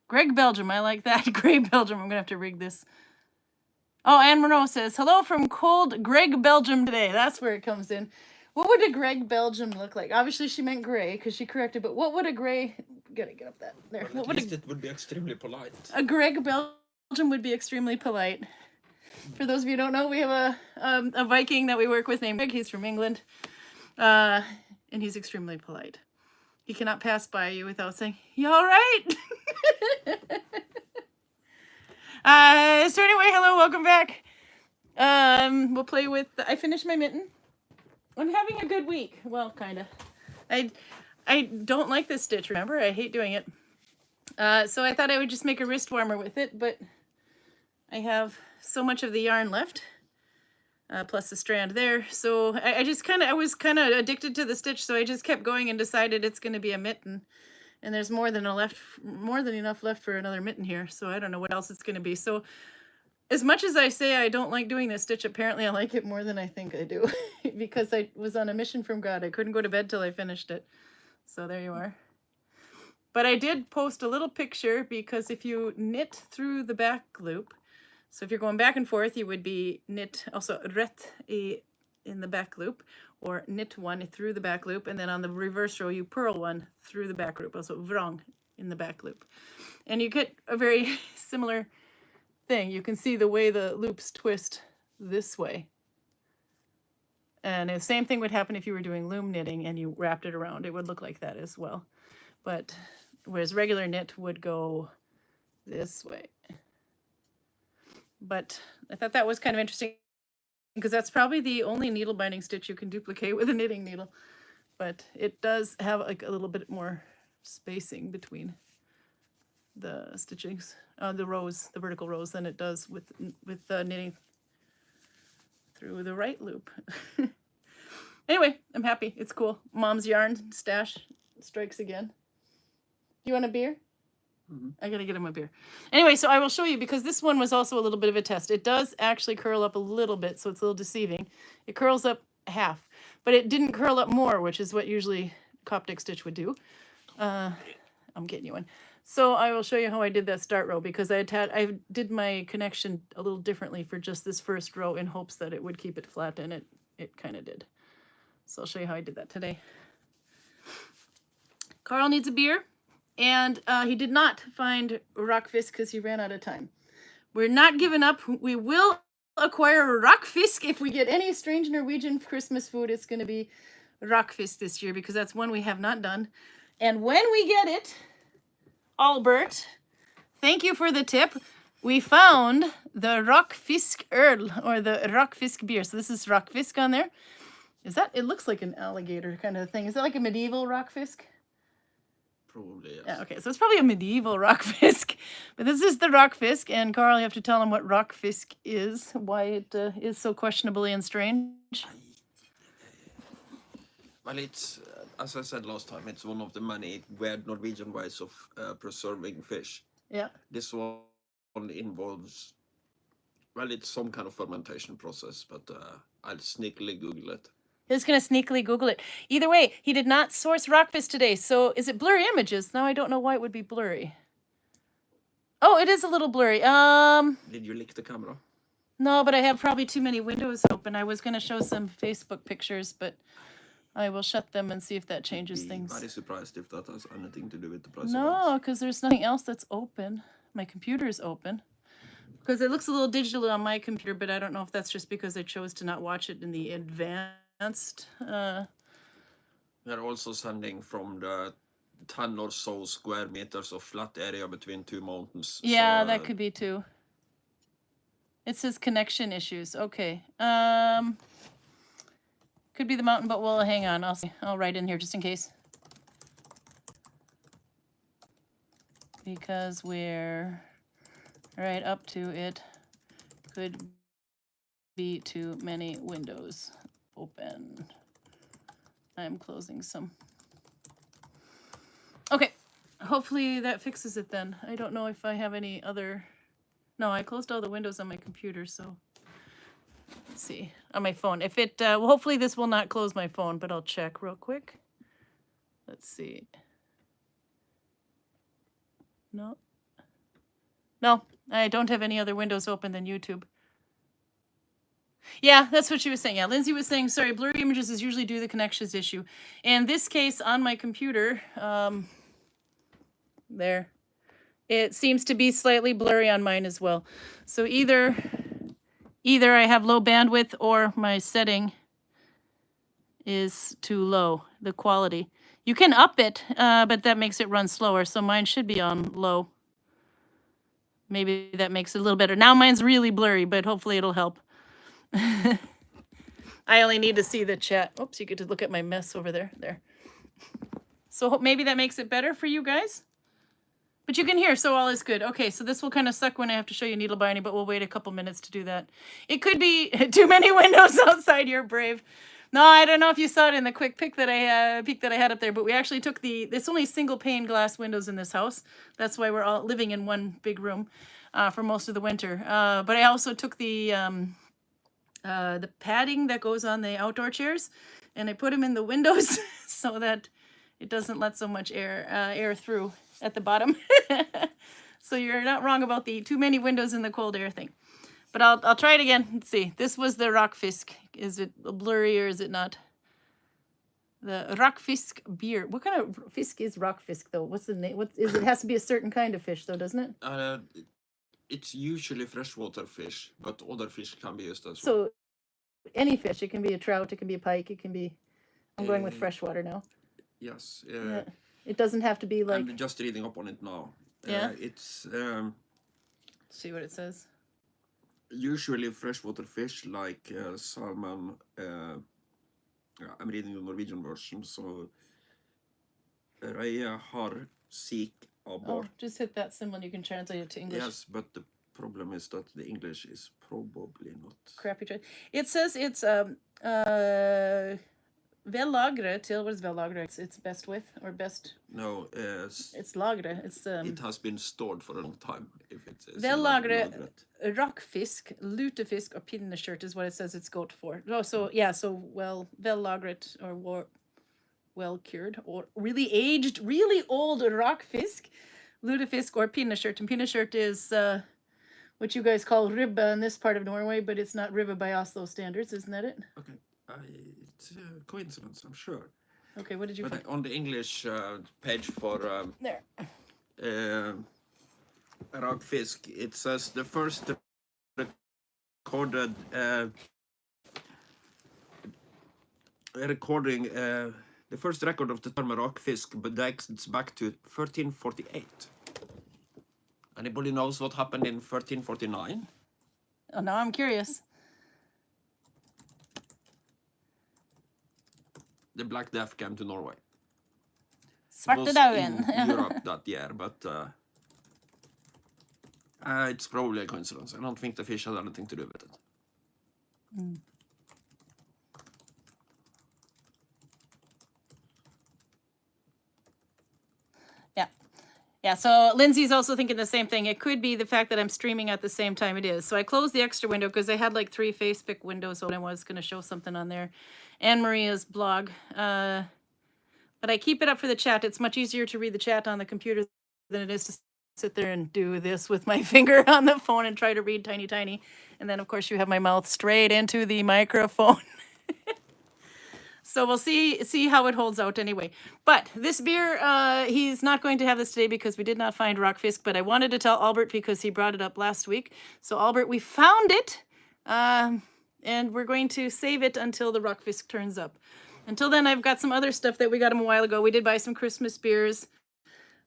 Greg Belgium, I like that. Greg Belgium, I'm gonna have to rig this. Oh, Anne Monroe says, hello from cold Greg Belgium today. That's where it comes in. What would a Greg Belgium look like? Obviously she meant gray because she corrected, but what would a gray, gotta get up that there. Well, at least it would be extremely polite. A Greg Belgium would be extremely polite. For those of you who don't know, we have a Viking that we work with named Greg. He's from England. And he's extremely polite. He cannot pass by you without saying, you all right? So anyway, hello, welcome back. We'll play with, I finished my mitten. I'm having a good week. Well, kind of. I don't like this stitch, remember? I hate doing it. So I thought I would just make a wrist warmer with it, but I have so much of the yarn left, plus the strand there. So I was kind of addicted to the stitch, so I just kept going and decided it's going to be a mitten. And there's more than enough left for another mitten here. So I don't know what else it's going to be. So as much as I say I don't like doing this stitch, apparently I like it more than I think I do. Because I was on a mission from God. I couldn't go to bed till I finished it. So there you are. But I did post a little picture because if you knit through the back loop, so if you're going back and forth, you would be knit also rätt in the back loop, or knit one through the back loop, and then on the reverse row you purl one through the back loop, also vrang in the back loop. And you get a very similar thing. You can see the way the loops twist this way. And the same thing would happen if you were doing loom knitting and you wrapped it around. It would look like that as well. But whereas regular knit would go this way. But I thought that was kind of interesting because that's probably the only needle binding stitch you can duplicate with a knitting needle. But it does have like a little bit more spacing between the stitchings, the rows, the vertical rows, than it does with knitting through the right loop. Anyway, I'm happy. It's cool. Mom's yarn stash strikes again. You want a beer? Mm-hmm. I gotta get him a beer. Anyway, so I will show you because this one was also a little bit of a test. It does actually curl up a little bit, so it's a little deceiving. It curls up half, but it didn't curl up more, which is what usually Coptic stitch would do. I'm getting you one. So I will show you how I did that start row because I did my connection a little differently for just this first row in hopes that it would keep it flat, and it kind of did. So I'll show you how I did that today. Karl needs a beer. And he did not find Rakkfisk because he ran out of time. We're not giving up. We will acquire Rakkfisk if we get any strange Norwegian Christmas food. It's going to be Rakkfisk this year because that's one we have not done. And when we get it, Albert, thank you for the tip. We found the Rakkfisk Earl or the Rakkfisk beer. So this is Rakkfisk on there. Is that? It looks like an alligator kind of thing. Is that like a medieval Rakkfisk? Probably, yes. Yeah, okay, so it's probably a medieval Rakkfisk. But this is the Rakkfisk, and Karl, you have to tell him what Rakkfisk is, why it is so questionably and strange. Well, it's, as I said last time, it's one of the many weird Norwegian ways of preserving fish. Yeah. This one involves, well, it's some kind of fermentation process, but I'll sneakily Google it. He's going to sneakily Google it. Either way, he did not source Rakkfisk today. So is it blurry images? Now I don't know why it would be blurry. Oh, it is a little blurry. Did you lick the camera? No, but I have probably too many windows open. I was going to show some Facebook pictures, but I will shut them and see if that changes things. I'm very surprised if that has anything to do with the price. No, because there's nothing else that's open. My computer is open. Because it looks a little digital on my computer, but I don't know if that's just because I chose to not watch it in the advanced. They're also sending from the 10 or so square meters of flat area between two mountains. Yeah, so, that could be too. It says connection issues. Okay. Could be the mountain, but well, hang on. I'll write in here just in case. Because we're right up to it. Could be too many windows open. I'm closing some. Okay. Hopefully that fixes it then. I don't know if I have any other... No, I closed all the windows on my computer, so... Let's see. On my phone. If it... well, hopefully this will not close my phone, but I'll check real quick. Let's see. No. No, I don't have any other windows open than YouTube. Yeah, that's what she was saying. Yeah, Lindsay was saying, sorry, blurry images is usually due to the connections issue. In this case, on my computer, there, it seems to be slightly blurry on mine as well. So either I have low bandwidth or my setting is too low, the quality. You can up it, but that makes it run slower, so mine should be on low. Maybe that makes it a little better. Now mine's really blurry, but hopefully it'll help. I only need to see the chat. Oops, you get to look at my mess over there. There. So maybe that makes it better for you guys. But you can hear, so all is good. Okay, so this will kind of suck when I have to show you needle binding, but we'll wait a couple minutes to do that. It could be too many windows outside. You're brave. No, I don't know if you saw it in the quick peek that I had up there, but we actually took it's only single pane glass windows in this house. That's why we're all living in one big room for most of the winter. But I also took the padding that goes on the outdoor chairs, and I put them in the windows so that it doesn't let so much air through at the bottom. So you're not wrong about the too many windows in the cold air thing. But I'll try it again. Let's see. This was the Rakkfisk. Is it blurry or is it not? The Rakkfisk beer. What kind of fisk is Rakkfisk though? What's the name? It has to be a certain kind of fish though, doesn't it? It's usually freshwater fish, but other fish can be used as well. So any fish. It can be a trout. It can be a pike. It can be. I'm going with freshwater now. Yes. Yeah. It doesn't have to be like. I'm just reading up on it now. Yeah. It's. Let's see what it says. Usually freshwater fish like salmon. I'm reading the Norwegian version, so Reie har sik abort. Oh, just hit that symbol and you can translate it to English. Yes, but the problem is that the English is probably not crappy. It says it's väl lagret till what is väl lagret? It's best with or best. No, it's lagret. It's it has been stored for a long time. If it's väl lagret, Rakkfisk, lutefisk or pinnekjøtt is what it says it's goat for. Oh, so yeah, so väl lagret or well cured or really aged, really old Rakkfisk, lutefisk or pinnekjøtt. And pinnekjøtt is what you guys call ribba in this part of Norway, but it's not ribba by Oslo standards, isn't that it? Okay. It's a coincidence, I'm sure. Okay, what did you find? On the English page for there. Rakkfisk, it says the first recorded the first record of the term Rakkfisk dates back to 1348. Anybody knows what happened in 1349? Oh, now I'm curious. The Black Death came to Norway. Svartedauden. In Europe that year, but it's probably a coincidence. I don't think the fish had anything to do with it. Mm. Yeah, so Lindsay's also thinking the same thing. It could be the fact that I'm streaming at the same time it is. So I closed the extra window because I had like 3 Facebook windows open. I was going to show something on there. And Maria's blog. But I keep it up for the chat. It's much easier to read the chat on the computer than it is to sit there and do this with my finger on the phone and try to read tiny. And then, of course, you have my mouth straight into the microphone. So we'll see how it holds out anyway. But this beer, he's not going to have this today because we did not find Rakkfisk, but I wanted to tell Albert because he brought it up last week. So Albert, we found it, and we're going to save it until the Rakkfisk turns up. Until then, I've got some other stuff that we got him a while ago. We did buy some Christmas beers,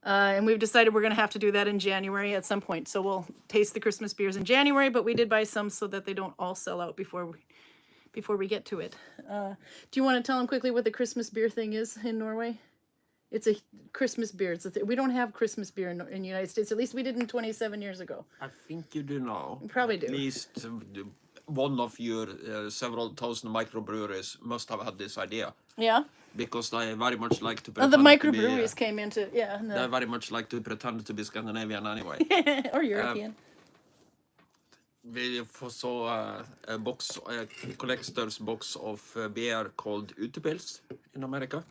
and we've decided we're going to have to do that in January at some point. So we'll taste the Christmas beers in January, but we did buy some so that they don't all sell out before we get to it. Do you want to tell them quickly what the Christmas beer thing is in Norway? It's a Christmas beer. We don't have Christmas beer in the United States. At least we didn't 27 years ago. I think you do now. You probably do. At least one of your several thousand microbreweries must have had this idea. Yeah. Because they very much like to pretend the microbreweries came into, yeah. They very much like to pretend to be Scandinavian anyway. Or European. We saw a collector's box of beer called Utepils in America.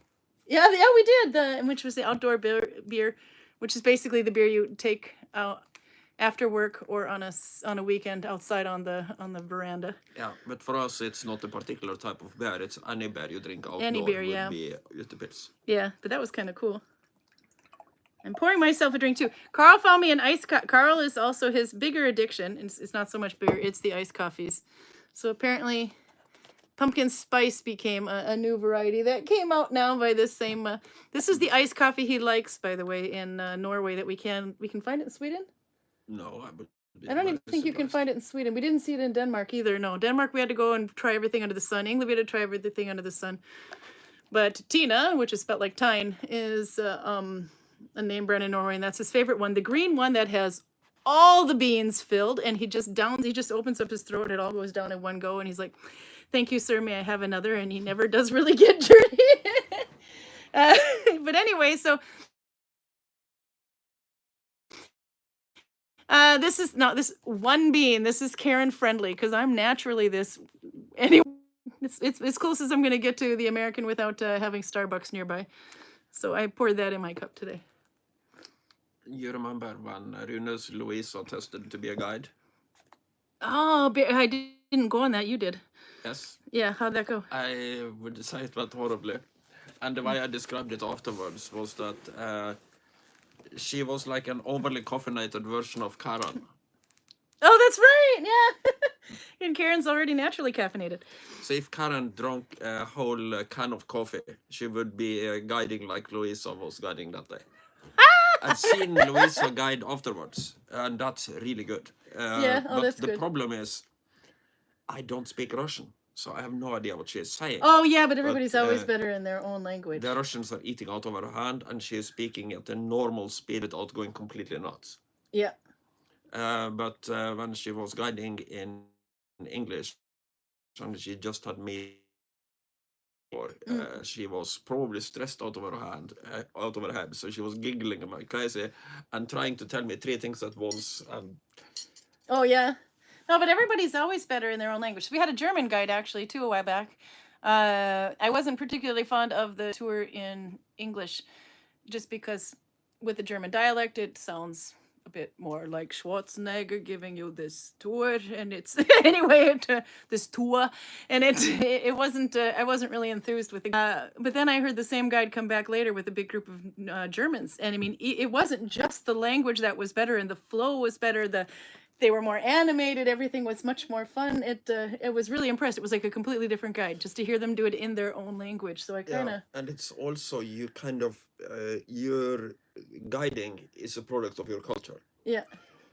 Yeah, we did. Which was the outdoor beer, which is basically the beer you take out. after work or on a weekend outside on the veranda. Yeah, but for us, it's not a particular type of beer. It's any beer you drink outdoor Any beer, would yeah. be utepils. Yeah, but that was kind of cool. I'm pouring myself a drink too. Karl found me an iced coffee. Karl is also his bigger addiction. It's not so much beer, it's the iced coffees. So apparently pumpkin spice became a new variety that came out now by this same... this is the iced coffee he likes, by the way, in Norway that we can find it in Sweden? No, I would be I don't even very think you can surprised. find it in Sweden. We didn't see it in Denmark either. No, Denmark we had to go and try everything under the sun. England we had to try everything under the sun. But Tina, which is spelled like Tyne, is a name brand in Norway, and that's his favorite one. The green one that has all the beans filled, and he just opens up his throat, and it all goes down in one go, and he's like, "Thank you, sir, may I have another?" And he never does really get dirty. But anyway, so this one bean. This is Karin friendly because I'm naturally this. Anyway, it's as close as I'm gonna get to the American without having Starbucks nearby. So I poured that in my cup today. You remember when Rune's Louisa tested to be a guide? Oh, I didn't go on that. You did. Yes. Yeah, how'd that go? I would say it went horribly. And the way I described it afterwards was that she was like an overly caffeinated version of Karin. Oh, that's right. Yeah. And Karen's already naturally caffeinated. So if Karin drank a whole can of coffee, she would be guiding like Louisa was guiding that day. I've seen Louisa guide afterwards, and that's really good. Yeah, but that's the good. problem is, I don't speak Russian, so I have no idea what she is saying. Oh, yeah, but everybody's always better in their own language. The Russians are eating out of her hand, and she is speaking at a normal speed without going completely nuts. Yeah. But when she was guiding in English, and she just had me, she was probably stressed out of her head. So she was giggling like crazy and trying to tell me 3 things at once. And oh yeah, no, but everybody's always better in their own language. We had a German guide actually too a while back. I wasn't particularly fond of the tour in English, just because with the German dialect it sounds a bit more like Schwarzenegger giving you this tour, and it's anyway this tour, and it wasn't I wasn't really enthused with it. But then I heard the same guide come back later with a big group of Germans, and I mean it wasn't just the language that was better, and the flow was better. They were more animated. Everything was much more fun. It was really impressed. It was like a completely different guide just to hear them do it in their own language. So I kind of and it's also you kind of your guiding is a product of your culture. Yeah.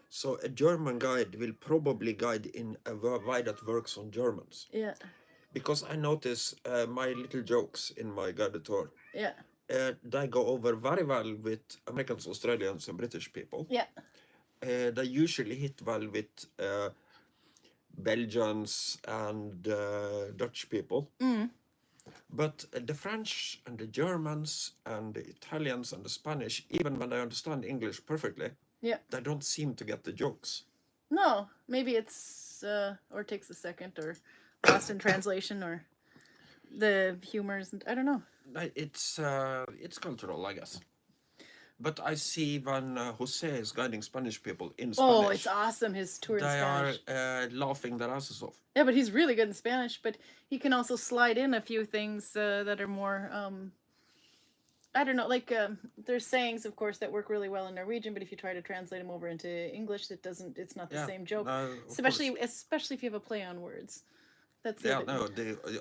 So a German guide will probably guide in a way that works on Germans. Yeah. Because I notice my little jokes in my guided tour. Yeah. They go over very well with Americans, Australians, and British people. Yeah. They usually hit well with Belgians and Dutch people. Mm. But the French and the Germans and the Italians and the Spanish, even when they understand English perfectly, Yeah. they don't seem to get the jokes. No, maybe it's or takes a second, or lost in translation, or the humor isn't. I don't know. It's cultural, I guess. But I see when Jose is guiding Spanish people in Spanish. Oh, it's awesome, his tour in They Spanish. are laughing their asses off. Yeah, but he's really good in Spanish. But he can also slide in a few things that are more, I don't know, like there's sayings, of course, that work really well in Norwegian. But if you try to translate them over into English, it's not the same joke. Especially if you have a play on words. That's Yeah, it. no,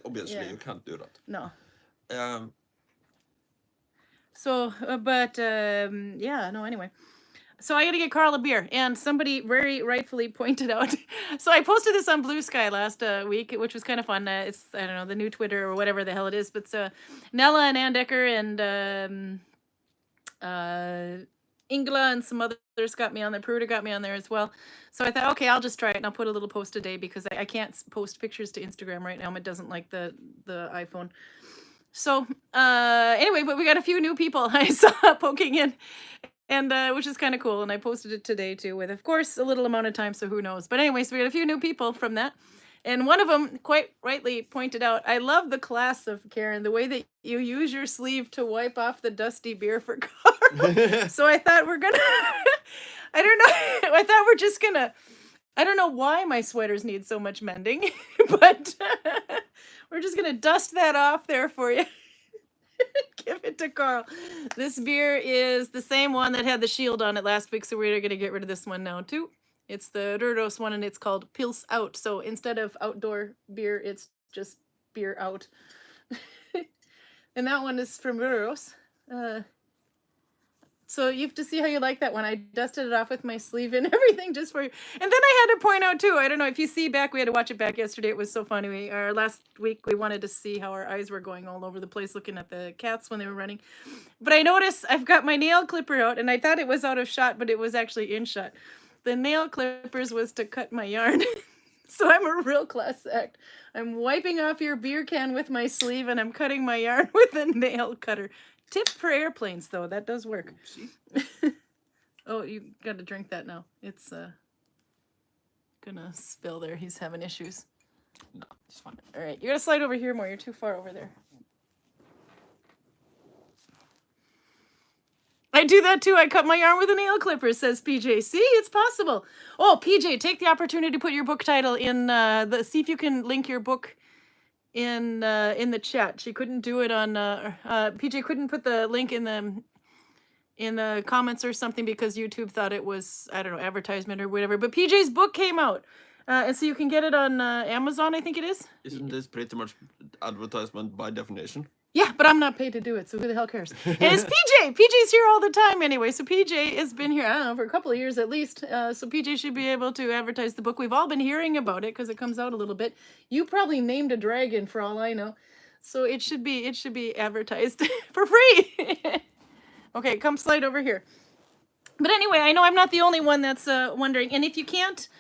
obviously Yeah. you can't do that. No. So, yeah, no, anyway. So I got to get Karl a beer, and somebody very rightfully pointed out. So I posted this on Blue Sky last week, which was kind of fun. It's, I don't know, the new Twitter or whatever the hell it is, but Nella and Andecker and Ingela and some others got me on there. Peruta got me on there as well. So I thought, okay, I'll just try it, and I'll put a little post a day because I can't post pictures to Instagram right now. It doesn't like the iPhone. So anyway, but we got a few new people I saw poking in, and which is kind of cool. And I posted it today too, with of course a little amount of time, so who knows. But anyway, so we got a few new people from that. And one of them quite rightly pointed out, I love the class of Karin, the way that you use your sleeve to wipe off the dusty beer for Karl. So I thought we're gonna I don't know. I thought we're just gonna. I don't know why my sweaters need so much mending, but we're just gonna dust that off there for you. Give it to Karl. This beer is the same one that had the shield on it last week, so we're gonna get rid of this one now too. It's the Röros one, and it's called Pils Out. So instead of outdoor beer, it's just beer out. And that one is from Röros. So you have to see how you like that one. I dusted it off with my sleeve and everything just for you. And then I had to point out too, I don't know if you see back, we had to watch it back yesterday. It was so funny. Last week we wanted to see how our eyes were going all over the place looking at the cats when they were running. But I noticed I've got my nail clipper out and I thought it was out of shot, but it was actually in shot. The nail clippers was to cut my yarn. So I'm a real class act. I'm wiping off your beer can with my sleeve and I'm cutting my yarn with a nail cutter. Tip for airplanes, though. That does work. Oh, you got to drink that now. It's gonna spill there. He's having issues. No, it's fine. All right, you got to slide over here more. You're too far over there. I do that too. I cut my yarn with a nail clipper, says PJ. See, it's possible. Oh, PJ, take the opportunity to put your book title in see if you can link your book in the chat. She couldn't do it on PJ couldn't put the link in the comments or something because YouTube thought it was, I don't know, advertisement or whatever. But PJ's book came out. And so you can get it on Amazon, I think it is. Isn't this pretty much advertisement by definition? Yeah, but I'm not paid to do it, so who the hell cares? And it's PJ. PJ's here all the time anyway. So PJ has been here, I don't know, for a couple of years at least. So PJ should be able to advertise the book. We've all been hearing about it because it comes out a little bit. You probably named a dragon for all I know. So it should be advertised for free. Okay, come slide over here. But anyway, I know I'm not the only one that's wondering. And if you can't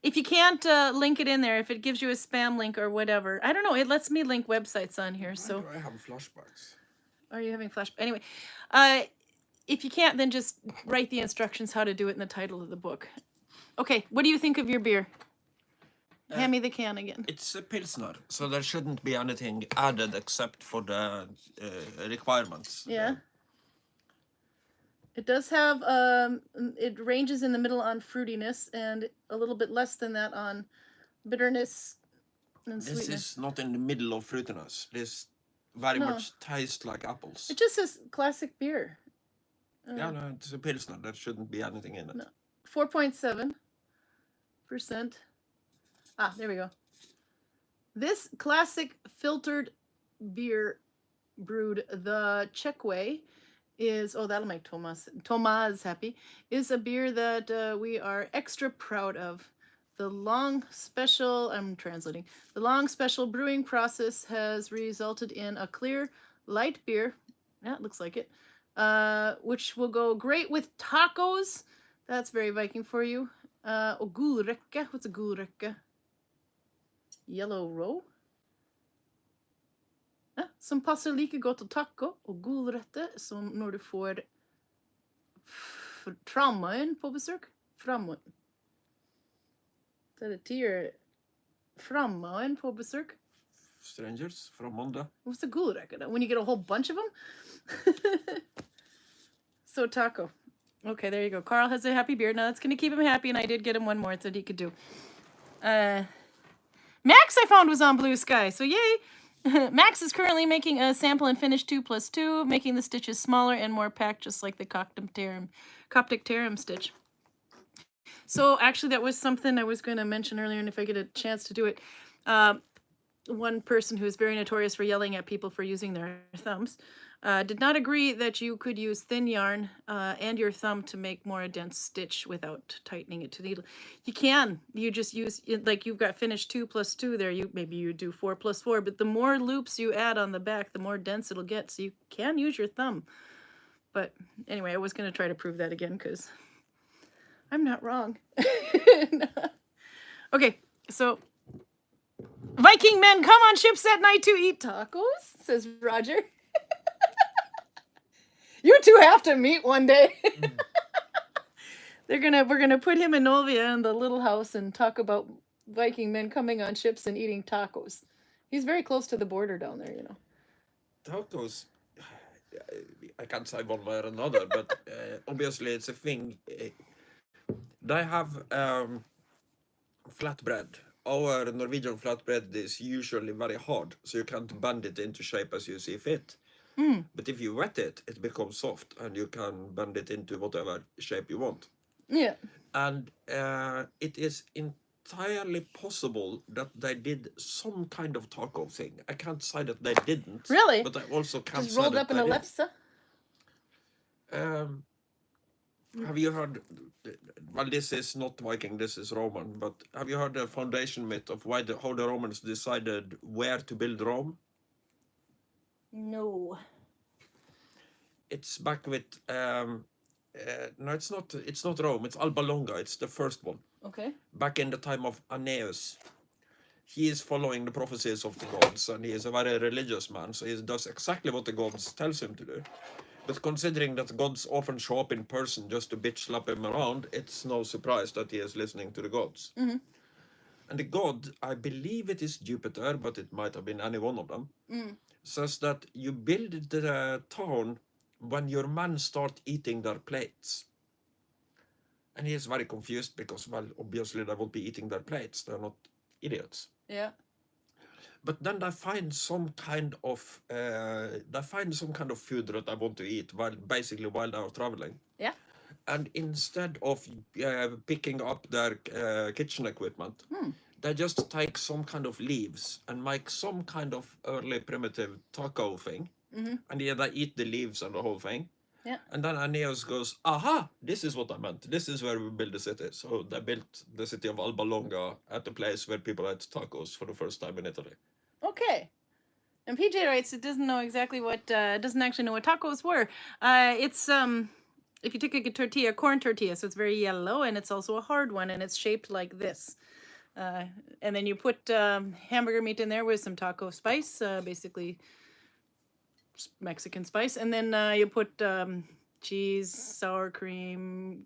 link it in there, if it gives you a spam link or whatever, I don't know. It lets me link websites on here. So Why do I have flashbacks? Are you having flash? Anyway, if you can't, then just write the instructions how to do it in the title of the book. Okay, what do you think of your beer? Hand me the can again. It's a Pilsner, so there shouldn't be anything added except for the requirements. Yeah. It does have, it ranges in the middle on fruitiness and a little bit less than that on bitterness and sweetness. This is not in the middle of fruitiness. This very much tastes like apples. It just says classic beer. Yeah, no, it's a Pilsner. There shouldn't be anything in it. No. 4.7%. Ah, there we go. This classic filtered beer brewed the Czech way is, oh, that'll make Tomas happy, is a beer that we are extra proud of. The long special brewing process has resulted in a clear, light beer, yeah, it looks like it, which will go great with tacos. That's very Viking for you. Og gulrekke. What's a gulrekke? Yellow roe? Ja, som passer like godt til taco og gulrette som når du får framøyen på besøk. Framøyen. Så er det tier framøyen på besøk. Strangers from Monda. What's a gulrekke? When you get a whole bunch of them? So taco. Okay, there you go. Karl has a happy beer. Now that's going to keep him happy, and I did get him one more that he could do. Max, I found, was on Blue Sky, so yay! Max is currently making a sample and finish 2+2, making the stitches smaller and more packed, just like the Coptic Tarum stitch. So actually, that was something I was going to mention earlier, and if I get a chance to do it, one person who is very notorious for yelling at people for using their thumbs did not agree that you could use thin yarn and your thumb to make more a dense stitch without tightening it to the needle. You can. You just use, like you've got finished 2+2 there. Maybe you do 4+4, but the more loops you add on the back, the more dense it'll get. So you can use your thumb. But anyway, I was going to try to prove that again because I'm not wrong. Okay, so Viking men come on ships at night to eat tacos, says Roger. You two have to meet one day. We're gonna put him and Olvia in the little house and talk about Viking men coming on ships and eating tacos. He's very close to the border down there, you know. Tacos, I can't say one way or another, but obviously it's a thing They have flatbread. Our Norwegian flatbread is usually very hard, so you can't bend it into shape as you see fit. But if you wet it, it becomes soft, and you can bend it into whatever shape you want. Yeah. And it is entirely possible that they did some kind of taco thing. I can't say that they didn't. Really? But I also can't Just say rolled that up in they a did. lefse? Have you heard? Well, this is not Viking. This is Roman. But have you heard the foundation myth of how the Romans decided where to build Rome? No. It's back with no, it's not. It's not Rome. It's Alba Longa. It's the first one. Okay. Back in the time of Aeneas. He is following the prophecies of the gods, and he is a very religious man, so he does exactly what the gods tells him to do. But considering that gods often show up in person just to bitch slap him around, it's no surprise that he is listening to the gods. And the god, I believe it is Jupiter, but it might have been any one of them, says that you build the town when your men start eating their plates. And he is very confused because, well, obviously they won't be eating their plates. They're not idiots. Yeah. But then they find some kind of food that they want to eat while they are traveling. Yeah. And instead of picking up their kitchen equipment, they just take some kind of leaves and make some kind of early primitive taco thing. And yeah, they eat the leaves and the whole thing. Yeah. And then Aeneas goes, aha, this is what I meant. This is where we build the city. So they built the city of Alba Longa at the place where people ate tacos for the first time in Italy. Okay. And PJ writes it doesn't know exactly what doesn't actually know what tacos were. It's if you take a tortilla, corn tortilla, so it's very yellow, and it's also a hard one, and it's shaped like this. And then you put hamburger meat in there with some taco spice, basically Mexican spice, and then you put cheese, sour cream,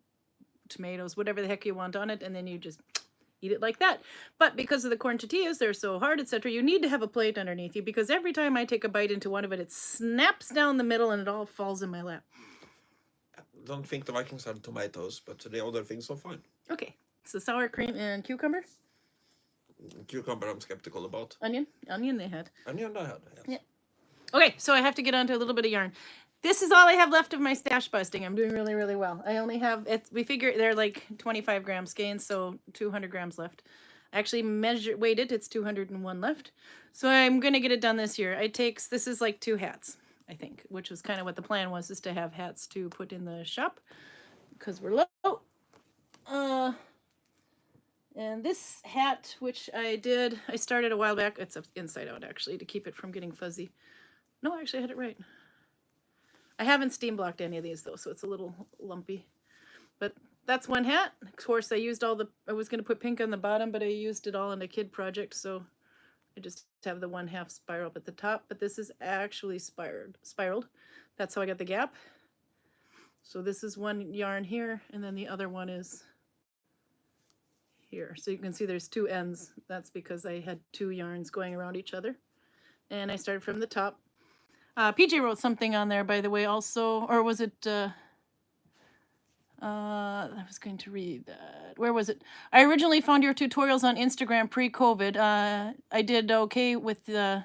tomatoes, whatever the heck you want on it, and then you just eat it like that. But because of the corn tortillas, they're so hard, etc., you need to have a plate underneath you, because every time I take a bite into one of it, it snaps down the middle and it all falls in my lap. I don't think the Vikings had tomatoes, but the other things are fine. Okay, so sour cream and cucumber. Cucumber I'm skeptical about. Onion they had. Onion I had, yes. Yeah. Okay, so I have to get on to a little bit of yarn. This is all I have left of my stash busting. I'm doing really, really well. I only have, we figure they're like 25 gram skeins, so 200 grams left. I actually weighed it, it's 201 left. So I'm going to get it done this year. This is like 2 hats, I think, which was kind of what the plan was, is to have hats to put in the shop, because we're low. And this hat, which I started a while back, it's inside out actually, to keep it from getting fuzzy. No, actually I had it right. I haven't steam blocked any of these though, so it's a little lumpy. But that's one hat. Of course, I was going to put pink on the bottom, but I used it all in a kid project, so I just have the 1/2 spiral up at the top. But this is actually spiraled. That's how I got the gap. So this is one yarn here, and then the other one is here. So you can see there's 2 ends. That's because I had 2 yarns going around each other. And I started from the top. PJ wrote something on there, by the way, also, or was it, I was going to read that. Where was it? I originally found your tutorials on Instagram pre-COVID. I did okay with the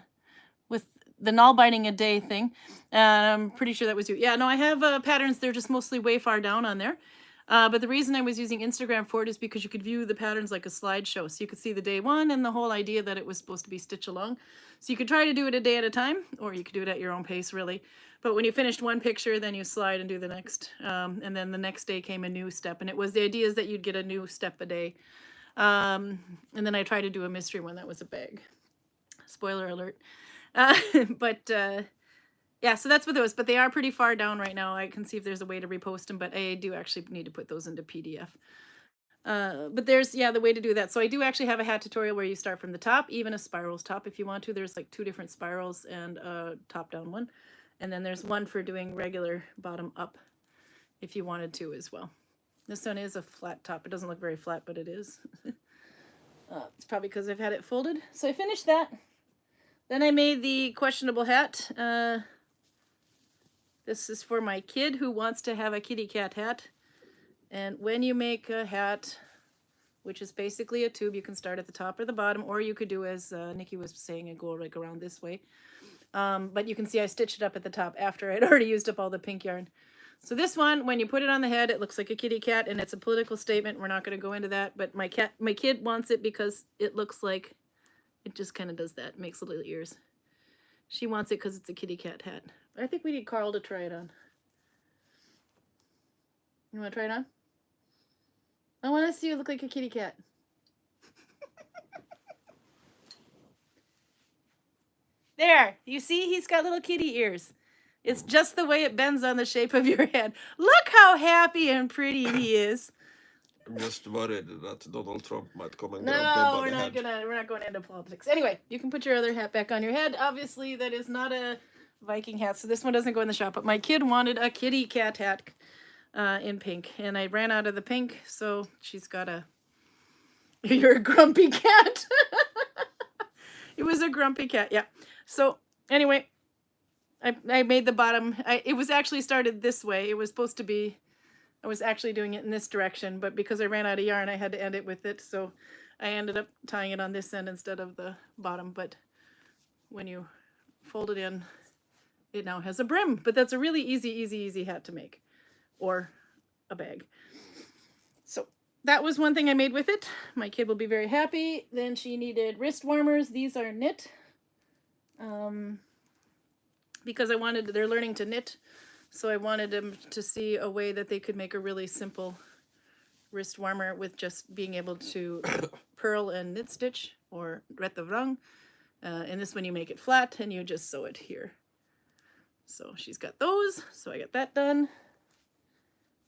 Nalbinding a day thing. I'm pretty sure that was you. Yeah, no, I have patterns. They're just mostly way far down on there. But the reason I was using Instagram for it is because you could view the patterns like a slideshow. So you could see the day one and the whole idea that it was supposed to be stitch along. So you could try to do it a day at a time, or you could do it at your own pace, really. But when you finished one picture, then you slide and do the next. And then the next day came a new step. And it was, the idea is that you'd get a new step a day. And then I tried to do a mystery one that was a bag. Spoiler alert. Yeah, so that's what those, but they are pretty far down right now. I can see if there's a way to repost them, but I do actually need to put those into PDF. But there's, yeah, the way to do that. So I do actually have a hat tutorial where you start from the top, even a spirals top if you want to. There's like 2 different spirals and a top down one. And then there's one for doing regular bottom up if you wanted to as well. This one is a flat top. It doesn't look very flat, but it is. It's probably because I've had it folded. So I finished that. Then I made the questionable hat. This is for my kid who wants to have a kitty cat hat. And when you make a hat, which is basically a tube, you can start at the top or the bottom, or you could do as Nikki was saying and go like around this way. But you can see I stitched it up at the top after I'd already used up all the pink yarn. So this one, when you put it on the head, it looks like a kitty cat, and it's a political statement. We're not going to go into that, but my kid wants it because it looks like, it just kind of does that, makes little ears. She wants it because it's a kitty cat hat. I think we need Karl to try it on. You want to try it on? I want to see you look like a kitty cat. There, you see he's got little kitty ears. It's just the way it bends on the shape of your head. Look how happy and pretty he is. I'm just worried that Donald Trump might come and No, grab me we're by not the head. we're not going into politics. Anyway, you can put your other hat back on your head. Obviously, that is not a Viking hat, so this one doesn't go in the shop. But my kid wanted a kitty cat hat in pink, and I ran out of the pink, so she's got a. You're a grumpy cat. It was a grumpy cat, yeah. So anyway, I made the bottom. It was actually started this way. It was supposed to be. I was actually doing it in this direction, but because I ran out of yarn, I had to end it with it. So I ended up tying it on this end instead of the bottom. But when you fold it in, it now has a brim. But that's a really easy hat to make, or a bag. So that was one thing I made with it. My kid will be very happy. Then she needed wrist warmers. These are knit. Because they're learning to knit. So I wanted them to see a way that they could make a really simple wrist warmer with just being able to purl and knit stitch, or Gudvangen. And this one you make it flat and you just sew it here. So she's got those. So I got that done.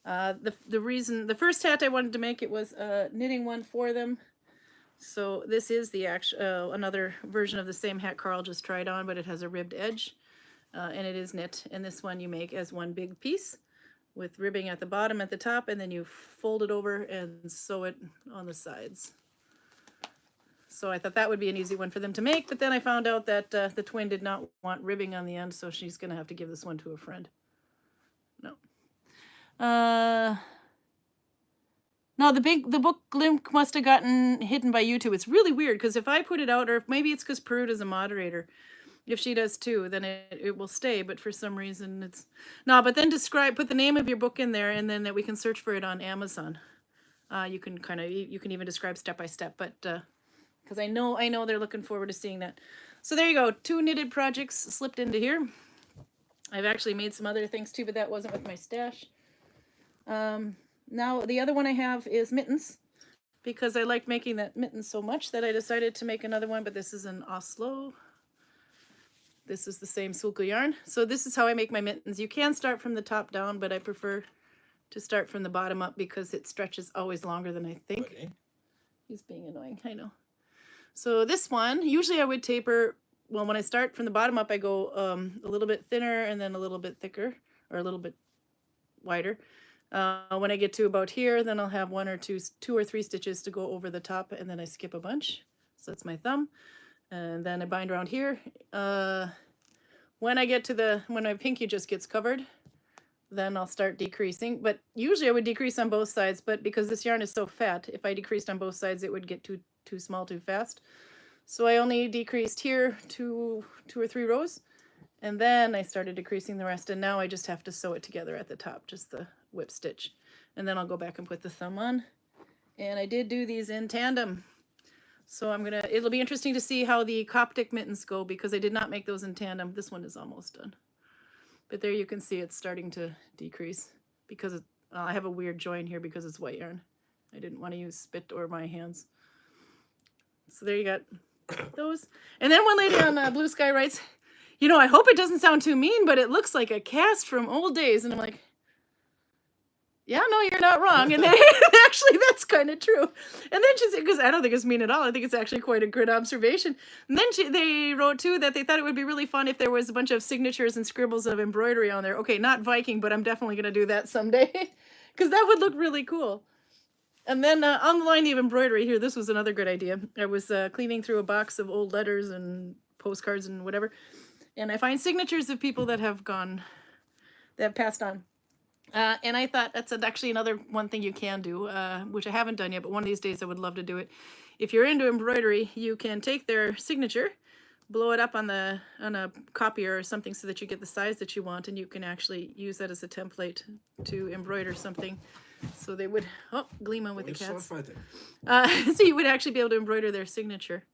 The first hat I wanted to make, it was a knitting one for them. So this is the actual another version of the same hat Karl just tried on, but it has a ribbed edge. And it is knit, and this one you make as one big piece with ribbing at the bottom, at the top, and then you fold it over and sew it on the sides. So I thought that would be an easy one for them to make, but then I found out that the twin did not want ribbing on the end, so she's going to have to give this one to a friend. No. No, the book link must have gotten hidden by YouTube. It's really weird, because if I put it out, or maybe it's because Perut is a moderator, if she does too, then it will stay, but for some reason it's... No, but then put the name of your book in there, and then that we can search for it on Amazon. You can even describe step by step, but because I know they're looking forward to seeing that. So there you go, 2 knitted projects slipped into here. I've actually made some other things too, but that wasn't with my stash. Now the other one I have is mittens, because I liked making that mitten so much that I decided to make another one, but this is an Oslo. This is the same Sulka yarn. So this is how I make my mittens. You can start from the top down, but I prefer to start from the bottom up because it stretches always longer than I think. Okay. He's being annoying, I know. So this one, usually I would taper, well, when I start from the bottom up, I go a little bit thinner and then a little bit thicker, or a little bit wider. When I get to about here, then I'll have 2 or 3 stitches to go over the top, and then I skip a bunch. So that's my thumb. And then I bind around here. When I get to when my pinky just gets covered, then I'll start decreasing. But usually I would decrease on both sides, but because this yarn is so fat, if I decreased on both sides, it would get too small too fast. So I only decreased here 2 or 3 rows, and then I started decreasing the rest, and now I just have to sew it together at the top, just the whip stitch. And then I'll go back and put the thumb on. And I did do these in tandem. So it'll be interesting to see how the Coptic mittens go, because I did not make those in tandem. This one is almost done. But there you can see it's starting to decrease, because I have a weird join here because it's white yarn. I didn't want to use spit or my hands. So there you got those. And then one lady on Blue Sky writes, you know, I hope it doesn't sound too mean, but it looks like a cast from old days. And I'm like, yeah, no, you're not wrong. And then actually, that's kind of true. And then she said, because I don't think it's mean at all. I think it's actually quite a good observation. And then they wrote too that they thought it would be really fun if there was a bunch of signatures and scribbles of embroidery on there. Okay, not Viking, but I'm definitely going to do that someday, because that would look really cool. And then on the line of embroidery here, this was another good idea. I was cleaning through a box of old letters and postcards and whatever, and I find signatures of people that have passed on. And I thought that's actually another one thing you can do, which I haven't done yet, but one of these days I would love to do it. If you're into embroidery, you can take their signature, blow it up on a copier or something so that you get the size that you want, and you can actually use that as a template to embroider something. So they would, oh, Gleema with the cats. So you would actually be able to embroider their signature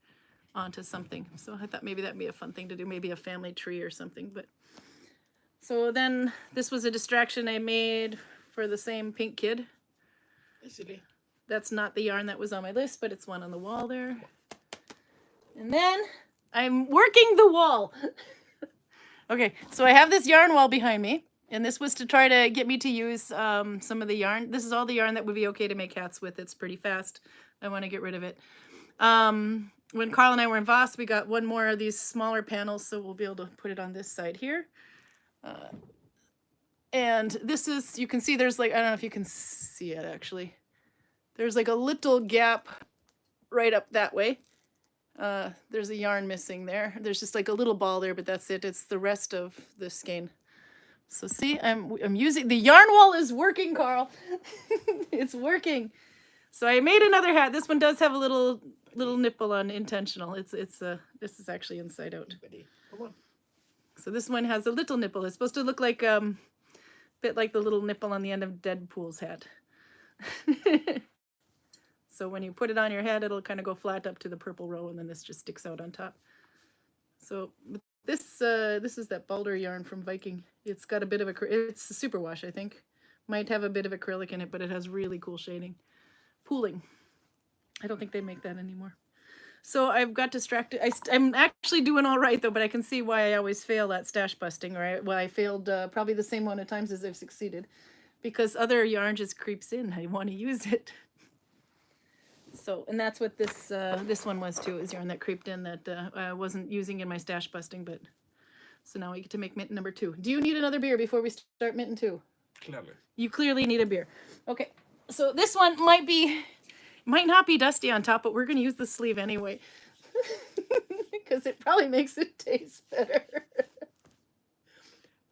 onto something. So I thought maybe that'd be a fun thing to do, maybe a family tree or something. But so then this was a distraction I made for the same pink kid. Easily. That's not the yarn that was on my list, but it's one on the wall there. And then I'm working the wall. Okay, so I have this yarn wall behind me, and this was to try to get me to use some of the yarn. This is all the yarn that would be okay to make hats with. It's pretty fast. I want to get rid of it. When Karl and I were in Voss, we got one more of these smaller panels, so we'll be able to put it on this side here. And this is, you can see there's like, I don't know if you can see it actually. There's like a little gap right up that way. There's a yarn missing there. There's just like a little ball there, but that's it. It's the rest of the skein. So see, I'm using, the yarn wall is working, Karl. It's working. So I made another hat. This one does have a little nipple on intentional. This is actually inside out. Come on. So this one has a little nipple. It's supposed to look like bit like the little nipple on the end of Deadpool's hat. So when you put it on your head, it'll kind of go flat up to the purple row, and then this just sticks out on top. So this is that Balder yarn from Viking. It's got a bit of it's a superwash, I think. Might have a bit of acrylic in it, but it has really cool shading. Pooling. I don't think they make that anymore. So I've got distracted. I'm actually doing all right though, but I can see why I always fail at stash busting, or why I failed probably the same amount of times as I've succeeded, because other yarn just creeps in. I want to use it. So, and that's what this one was too, is yarn that creeped in that I wasn't using in my stash busting, but so now we get to make mitten number 2. Do you need another beer before we start mitten 2? Clearly. You clearly need a beer. Okay, so this one might not be dusty on top, but we're going to use the sleeve anyway. Because it probably makes it taste better.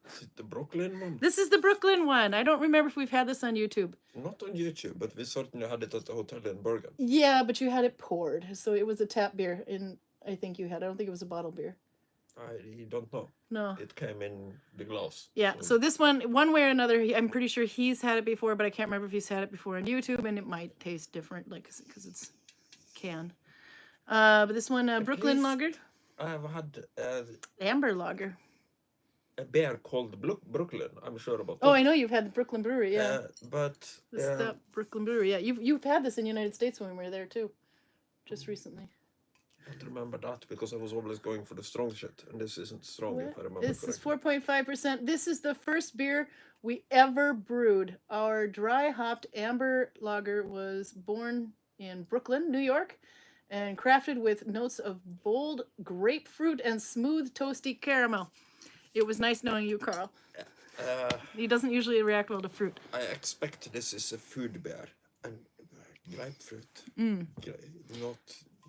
Is it the Brooklyn one? This is the Brooklyn one. I don't remember if we've had this on YouTube. Not on YouTube, but we certainly had it at the hotel in Bergen. Yeah, but you had it poured. So it was a tap beer. I think you had. I don't think it was a bottle beer. I don't know. No. It came in the glass. Yeah, so this one way or another, I'm pretty sure he's had it before, but I can't remember if he's had it before on YouTube, and it might taste different, like, because it's can. But this one, Brooklyn Lager. I have had Amber Lager. a beer called Brooklyn. I'm sure about that. Oh, I know you've had the Brooklyn Brewery, yeah. But This is the Brooklyn Brewery, yeah. You've had this in the United States when we were there, too. Just recently. I don't remember that because I was always going for the strong shit, and this isn't strong if I remember This correctly. is 4.5%. This is the first beer we ever brewed. Our dry hopped amber lager was born in Brooklyn, New York, and crafted with notes of bold grapefruit and smooth toasty caramel. It was nice knowing you, Karl. He doesn't usually react well to fruit. I expect this is a food beer, and grapefruit.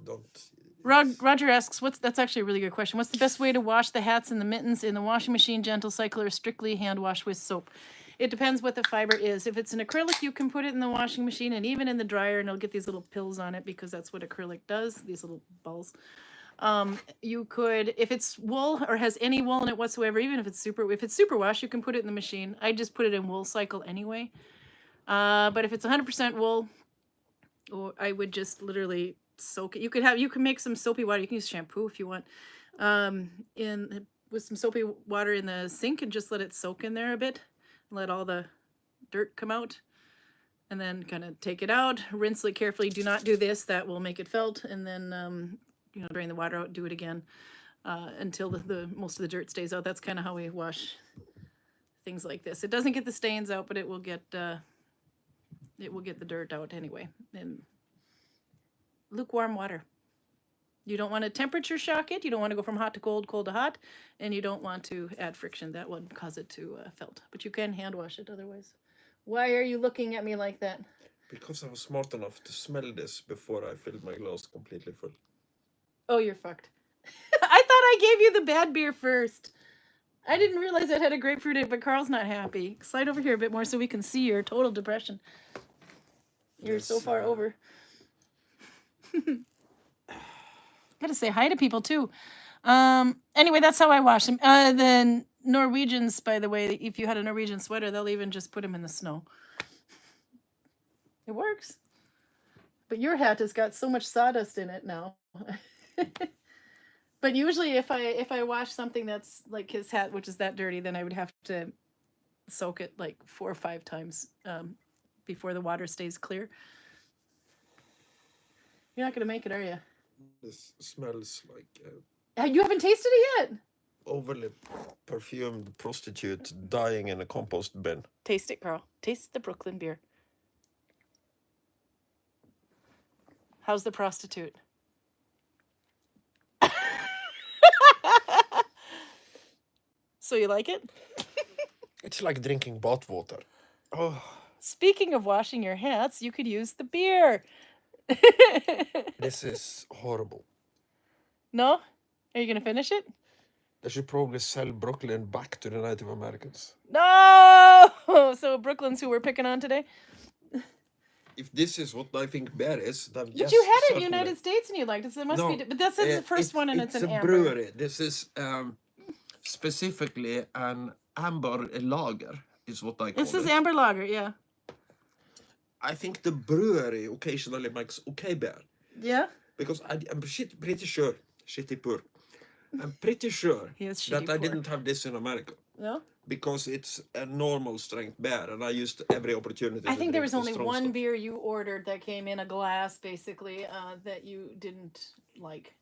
Don't. Roger asks, that's actually a really good question. What's the best way to wash the hats and the mittens in the washing machine, gentle cycle, or strictly hand wash with soap? It depends what the fiber is. If it's an acrylic, you can put it in the washing machine and even in the dryer, and it'll get these little pills on it because that's what acrylic does, these little balls. You could, if it's wool or has any wool in it whatsoever, even if it's superwash, you can put it in the machine. I just put it in wool cycle anyway. But if it's 100% wool, or I would just literally soak it. You can make some soapy water. You can use shampoo if you want. With some soapy water in the sink and just let it soak in there a bit. Let all the dirt come out. And then kind of take it out. Rinse it carefully. Do not do this. That will make it felt. And then drain the water out, do it again until the most of the dirt stays out. That's kind of how we wash things like this. It doesn't get the stains out, but it will get the dirt out anyway. And lukewarm water. You don't want to temperature shock it. You don't want to go from hot to cold, cold to hot, and you don't want to add friction. That would cause it to felt. But you can hand wash it otherwise. Why are you looking at me like that? Because I was smart enough to smell this before I filled my glass completely full. Oh, you're fucked. I thought I gave you the bad beer first. I didn't realize it had a grapefruit in it, but Carl's not happy. Slide over here a bit more so we can see your total depression. You're so Yes, far over. Gotta say hi to people too. Anyway, that's how I wash them. The Norwegians, by the way, if you had a Norwegian sweater, they'll even just put them in the snow. It works. But your hat has got so much sawdust in it now. But usually if I wash something that's like his hat, which is that dirty, then I would have to soak it like 4 or 5 times before the water stays clear. You're not going to make it, are you? this smells like You haven't tasted it yet? overly perfumed prostitute dying in a compost bin. Taste it, Carl. Taste the Brooklyn beer. How's the prostitute? So you like it? It's like drinking bathwater. Oh, Speaking of washing your hats, you could use the beer. this is horrible. No? Are you going to finish it? They should probably sell Brooklyn back to the Native Americans. No! So Brooklyn's who we're picking on today? If this is what I think beer is, then But yes, you had it in certainly. the United States and you liked it, so it must No, be... But that's the first one and it's an a amber. brewery. This is specifically an amber lager, is what I call This is it. amber lager, yeah. I think the brewery occasionally makes okay beer. Yeah? Because I'm pretty sure, shitty poor. I'm pretty sure He is shitty that I poor. didn't have this in America. No? Because it's a normal strength beer, and I used every opportunity. I to think there drink was the only strong one stuff. beer you ordered that came in a glass, basically, that you didn't like.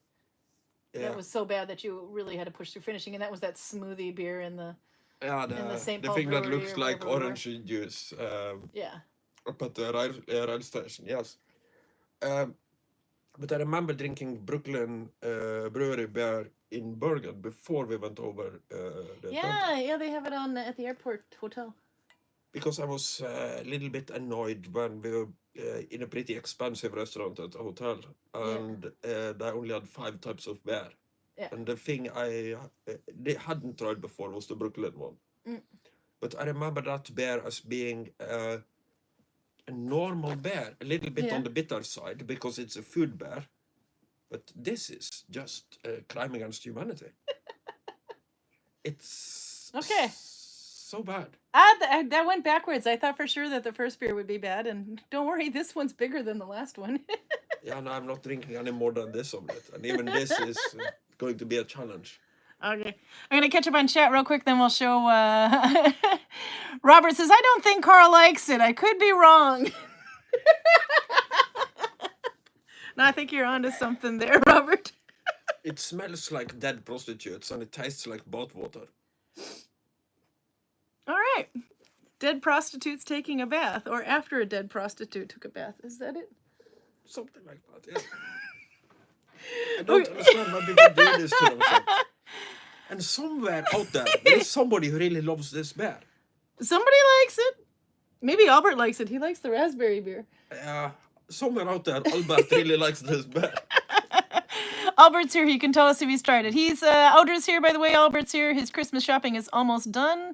Yeah, That was so bad that you really had to push through finishing, and that was that smoothie beer in the... yeah, in the St. the Paul thing that Brewery looks or like whatever we were. orange juice Yeah. up at the rail station. Yes, but I remember drinking Brooklyn Brewery beer in Bergen before we went over the Atlantic. Yeah, they have it on at the airport hotel. Because I was a little bit annoyed when we were in a pretty expensive restaurant at a hotel, and they only had 5 types of beer. Yeah. And the thing I hadn't tried before was the Brooklyn one. Mm. But I remember that beer as being a normal beer, a little bit Yeah. on the bitter side, because it's a food beer. But this is just a crime against humanity. It's Okay. so bad. That went backwards. I thought for sure that the first beer would be bad, and don't worry, this one's bigger than the last one. Yeah, no, I'm not drinking any more than this of it. And even this is going to be a challenge. Okay. I'm going to catch up on chat real quick, then we'll show... Robert says, I don't think Carl likes it. I could be wrong. No, I think you're onto something there, Robert. It smells like dead prostitutes and it tastes like bathwater. All right. Dead prostitutes taking a bath, or after a dead prostitute took a bath. Is that it? Something like that, yeah. I don't understand why people do this to themselves. And somewhere out there is somebody who really loves this beer. Somebody likes it. Maybe Albert likes it. He likes the raspberry beer. Somewhere out there, Albert really likes this beer. Albert's here. He can tell us if he's tried it. He's Outer's here, by the way. Albert's here. His Christmas shopping is almost done.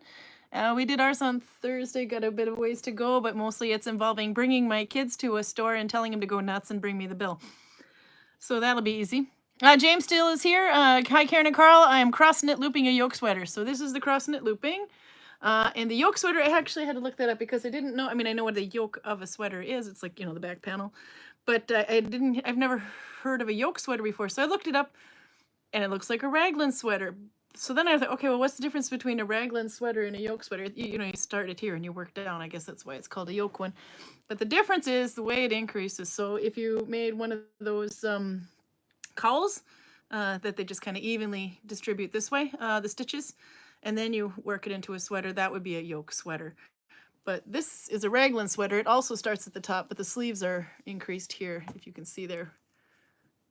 We did ours on Thursday. Got a bit of ways to go, but mostly it's involving bringing my kids to a store and telling them to go nuts and bring me the bill. So that'll be easy. James Steele is here. Hi, Karen and Carl. I am cross-knit looping a yoke sweater. So this is the cross-knit looping. And the yoke sweater, I actually had to look that up because I didn't know. I mean, I know what the yoke of a sweater is. It's like, the back panel. But I've never heard of a yoke sweater before. So I looked it up and it looks like a raglan sweater. So then I thought, okay, well, what's the difference between a raglan sweater and a yoke sweater? You start it here and you work down. I guess that's why it's called a yoke one. But the difference is the way it increases. So if you made one of those cowls that they just kind of evenly distribute this way, the stitches, and then you work it into a sweater, that would be a yoke sweater. But this is a raglan sweater. It also starts at the top, but the sleeves are increased here, if you can see there.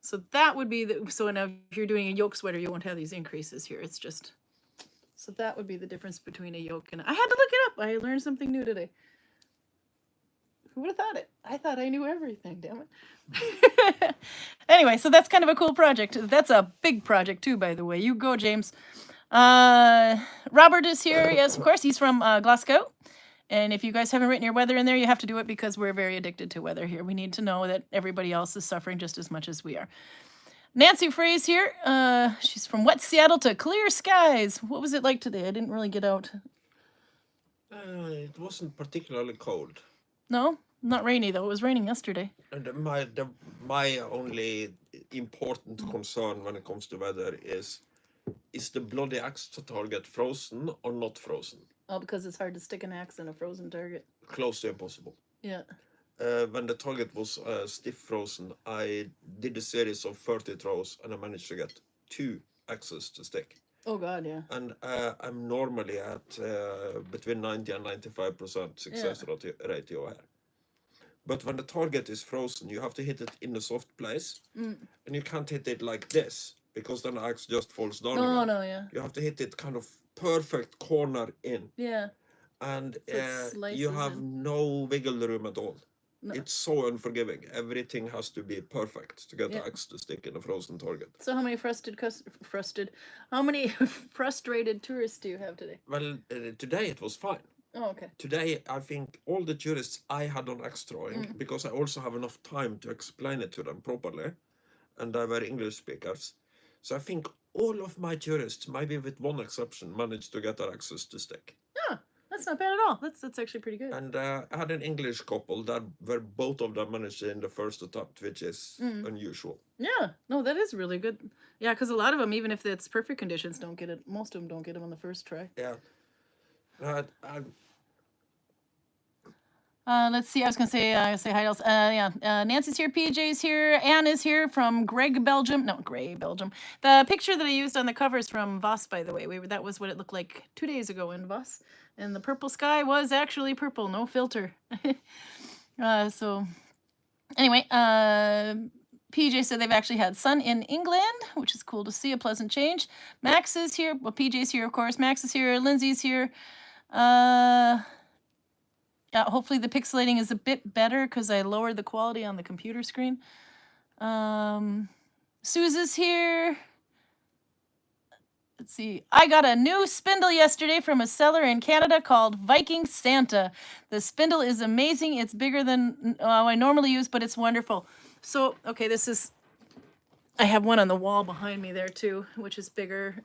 So that would be so now if you're doing a yoke sweater, you won't have these increases here. It's just, so that would be the difference between a yoke and I had to look it up. I learned something new today. Who would have thought it? I thought I knew everything, damn it. Anyway, so that's kind of a cool project. That's a big project too, by the way. You go, James. Robert is here. Yes, of course. He's from Glasgow. And if you guys haven't written your weather in there, you have to do it because we're very addicted to weather here. We need to know that everybody else is suffering just as much as we are. Nancy Frey's here. She's from wet Seattle to clear skies. What was it like today? I didn't really get out. It wasn't particularly cold. No? Not rainy, though. It was raining yesterday. And my only important concern when it comes to weather is the bloody axe target frozen or not frozen? Oh, because it's hard to stick an axe in a frozen target. Close to impossible. Yeah. When the target was stiff frozen, I did a series of 30 throws and I managed to get 2 axes to stick. Oh, God, yeah. And I'm normally at between 90 and 95% success ratio here. But when the target is frozen, you have to hit it in a soft place. And you can't hit it like this, because then the axe just falls down again. No, yeah. You have to hit it kind of perfect corner in. Yeah. And So you have no wiggle room at all. No. It's so unforgiving. Everything has to be perfect to get the axe to stick in a frozen target. So how many frustrated tourists do you have today? Well, today it was fine. Oh, okay. Today, I think all the tourists I had on axe throwing, because I also have enough time to explain it to them properly, and they were English speakers. So I think all of my tourists, maybe with one exception, managed to get their axes to stick. Yeah, that's not bad at all. That's actually pretty good. And I had an English couple that where both of them managed in the first attempt, which is unusual. Yeah, no, that is really good. Yeah, because a lot of them, even if it's perfect conditions, don't get it. Most of them don't get them on the first try. Yeah. Let's see. I was gonna say hi else. Nancy's here. PJ's here. Anne is here from Grey, Belgium. The picture that I used on the cover is from Voss, by the way. That was what it looked like 2 days ago in Voss, and the purple sky was actually purple, no filter. So anyway, PJ said they've actually had sun in England, which is cool to see. A pleasant change. Max is here. Well, PJ's here, of course. Max is here. Lindsay's here. Hopefully the pixelating is a bit better because I lowered the quality on the computer screen. Suze is here. Let's see. I got a new spindle yesterday from a seller in Canada called Viking Santa. The spindle is amazing. It's bigger than I normally use, but it's wonderful. So, okay, I have one on the wall behind me there too, which is bigger.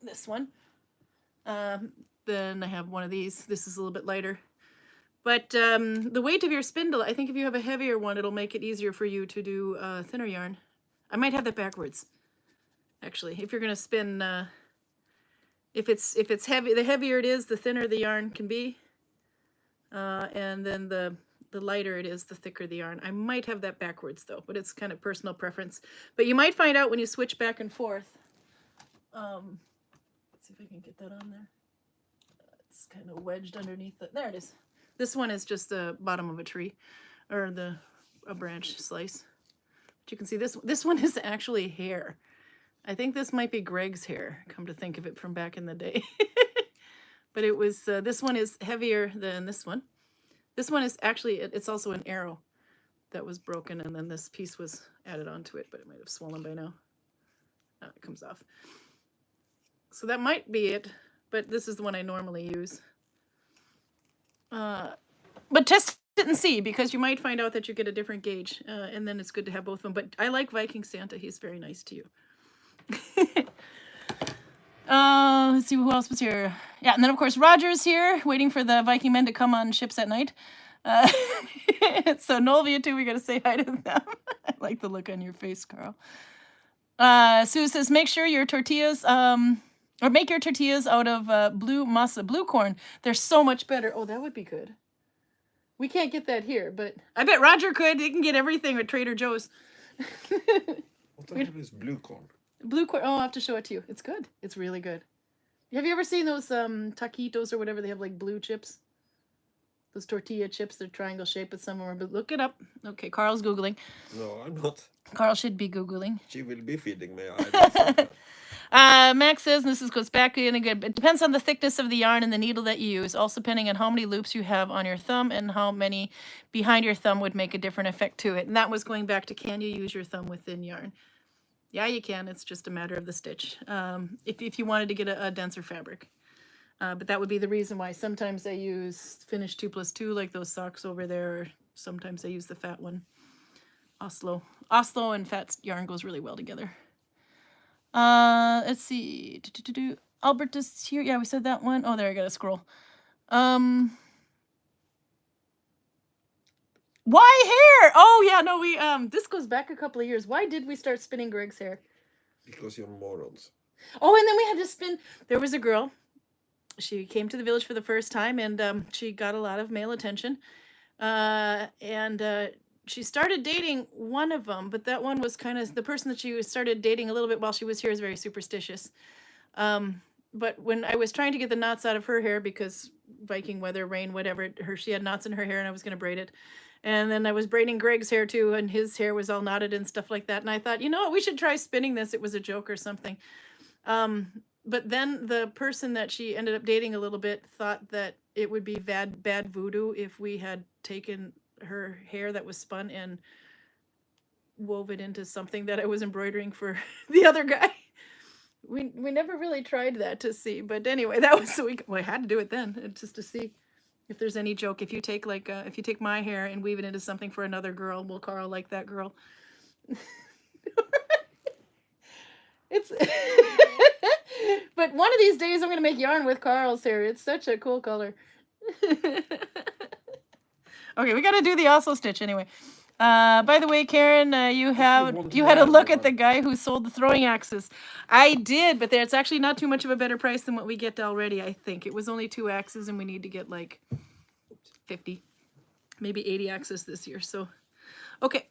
This one. Then I have one of these. This is a little bit lighter. But the weight of your spindle, I think if you have a heavier one, it'll make it easier for you to do thinner yarn. I might have that backwards, actually. If you're going to spin, if it's heavy, the heavier it is, the thinner the yarn can be. And then the lighter it is, the thicker the yarn. I might have that backwards, though, but it's kind of personal preference. But you might find out when you switch back and forth. Let's see if I can get that on there. It's kind of wedged underneath it. There it is. This one is just the bottom of a tree, or a branch slice. But you can see this one is actually hair. I think this might be Greg's hair, come to think of it, from back in the day. But it was, this one is heavier than this one. This one is actually, it's also an arrow that was broken, and then this piece was added onto it, but it might have swollen by now. It comes off. So that might be it, but this is the one I normally use. But test it and see, because you might find out that you get a different gauge, and then it's good to have both of them. But I like Viking Santa. He's very nice to you. Let's see who else was here. Yeah, and then of course Roger's here, waiting for the Viking men to come on ships at night. So Nolvia too, we gotta say hi to them. I like the look on your face, Carl. Sue says, make sure your tortillas, or make your tortillas out of blue masa, blue corn. They're so much better. Oh, that would be good. We can't get that here, but I bet Roger could. They can get everything at Trader Joe's. What the hell is blue corn? Blue corn. Oh, I'll have to show it to you. It's good. It's really good. Have you ever seen those taquitos or whatever? They have like blue chips. Those tortilla chips. They're triangle shaped, but some of them. But look it up. Okay, Carl's Googling. No, I'm not. Carl should be Googling. She will be feeding me. Max says, and this goes back in again, it depends on the thickness of the yarn and the needle that you use, also depending on how many loops you have on your thumb and how many behind your thumb would make a different effect to it. And that was going back to, can you use your thumb within yarn? Yeah, you can. It's just a matter of the stitch. If you wanted to get a denser fabric. But that would be the reason why sometimes I use finish 2+2 like those socks over there. Or sometimes I use the fat one. Oslo and fat yarn goes really well together. Let's see. Albert is here. Yeah, we said that one. Oh, there, I gotta scroll. Why hair? Oh yeah, no, we this goes back a couple of years. Why did we start spinning Greg's hair? Because you're morons. Oh, and then we had to spin. There was a girl. She came to the village for the first time, and she got a lot of male attention. And she started dating one of them, but that one was kind of the person that she started dating a little bit while she was here is very superstitious. But when I was trying to get the knots out of her hair because Viking weather, rain, whatever, she had knots in her hair, and I was going to braid it. And then I was braiding Greg's hair too, and his hair was all knotted and stuff like that. And I thought, you know what, we should try spinning this. It was a joke or something. But then the person that she ended up dating a little bit thought that it would be bad voodoo if we had taken her hair that was spun and wove it into something that I was embroidering for the other guy. We never really tried that to see, but anyway, that was I had to do it then just to see if there's any joke. If you take if you take my hair and weave it into something for another girl, will Karl like that girl? It's but one of these days I'm gonna make yarn with Karl's hair. It's such a cool color. Okay, we gotta do the Oslo stitch anyway. By the way, Karin, you had a look at the guy who sold the throwing axes. I did, but it's actually not too much of a better price than what we get already. I think it was only 2 axes, and we need to get like 50, maybe 80 axes this year. So, okay,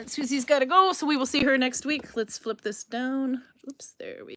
Susie's got to go, so we will see her next week. Let's flip this down. Oops, there we.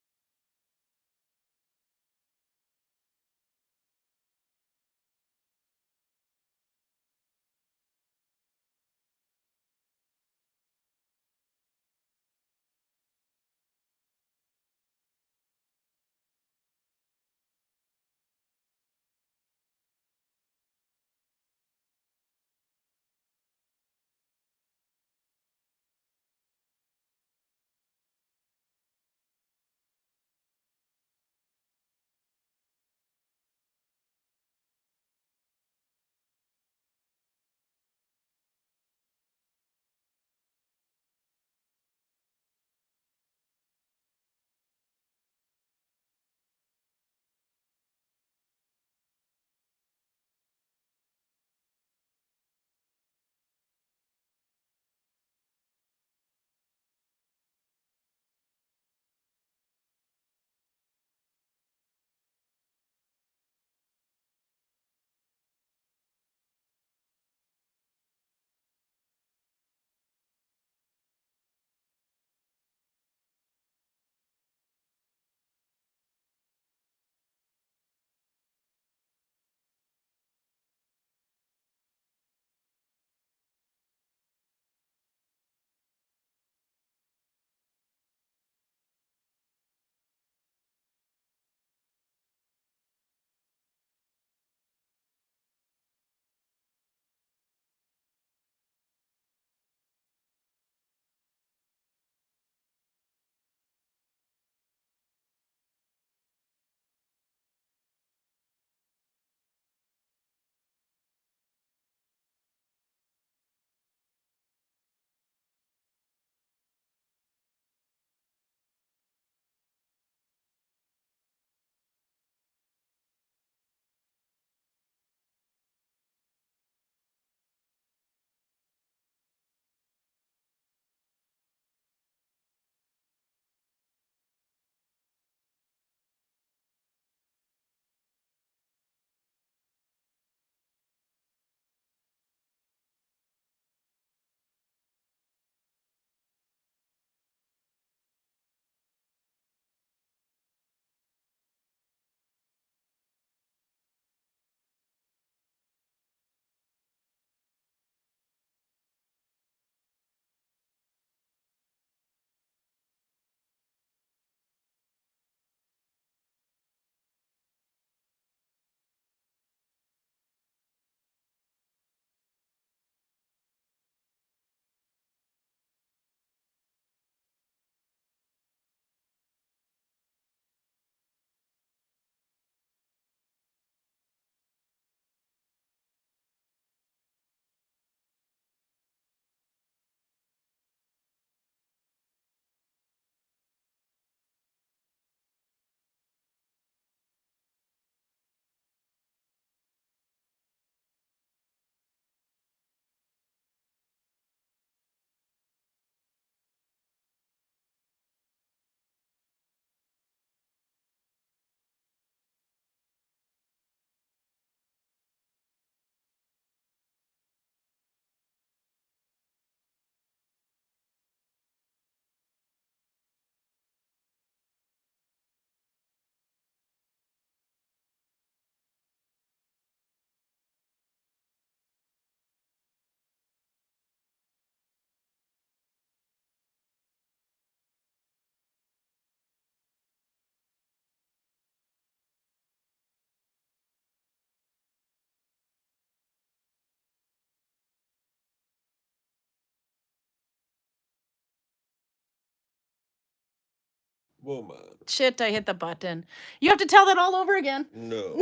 Woman. Shit, I hit the button. You have to tell that all over again. No.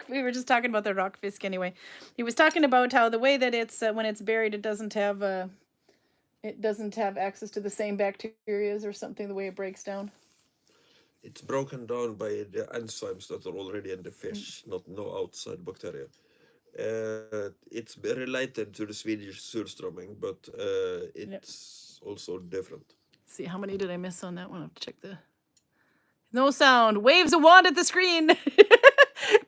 We were just talking about the Rakkfisk anyway. He was talking about how the way that it's when it's buried, it doesn't have access to the same bacteria or something. The way it breaks down. It's broken down by the enzymes that are already in the fish, not no outside bacteria. It's related to the Swedish surströmming, but it's also different. Let's see, how many did I miss on that one? I'll have to check the. No sound. Waves a wand at the screen.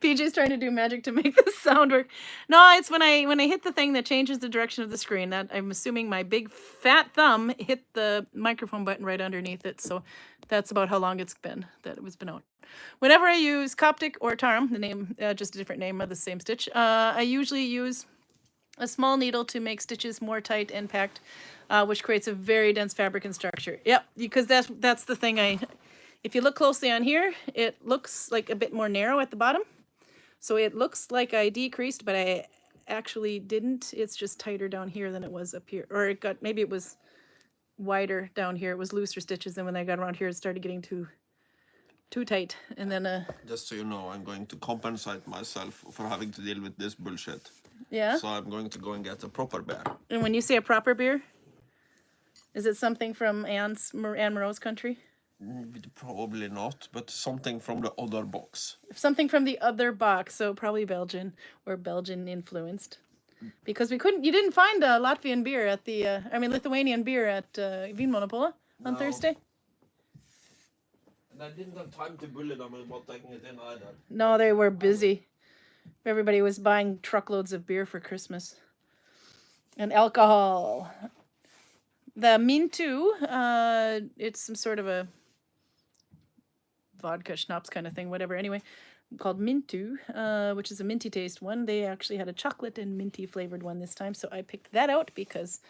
PJ's trying to do magic to make the sound work. No, it's when I hit the thing that changes the direction of the screen. That I'm assuming my big fat thumb hit the microphone button right underneath it. So that's about how long it's been that it was been out. Whenever I use Coptic or Tarum, the name just a different name of the same stitch, I usually use a small needle to make stitches more tight and packed, which creates a very dense fabric and structure. Yep, because that's the thing if you look closely on here, it looks like a bit more narrow at the bottom. So it looks like I decreased, but I actually didn't. It's just tighter down here than it was up here. Or maybe it was wider down here. It was looser stitches, and when I got around here, it started getting too tight. And then just so you know, I'm going to compensate myself for having to deal with this bullshit. Yeah. So I'm going to go and get a proper beer. And when you say a proper beer, is it something from Anne Moreau's country? Probably not, but something from the other box. Something from the other box, so probably Belgian or Belgian influenced. Because you didn't find a Latvian beer at Lithuanian beer at Vinmonopolet on Thursday? And I didn't have time to bully them about taking it in either. No, they were busy. Everybody was buying truckloads of beer for Christmas. And alcohol. The Mintu, it's some sort of a vodka schnapps kind of thing, whatever. Anyway, called Mintu, which is a minty taste one. They actually had a chocolate and minty flavored one this time, so I picked that out because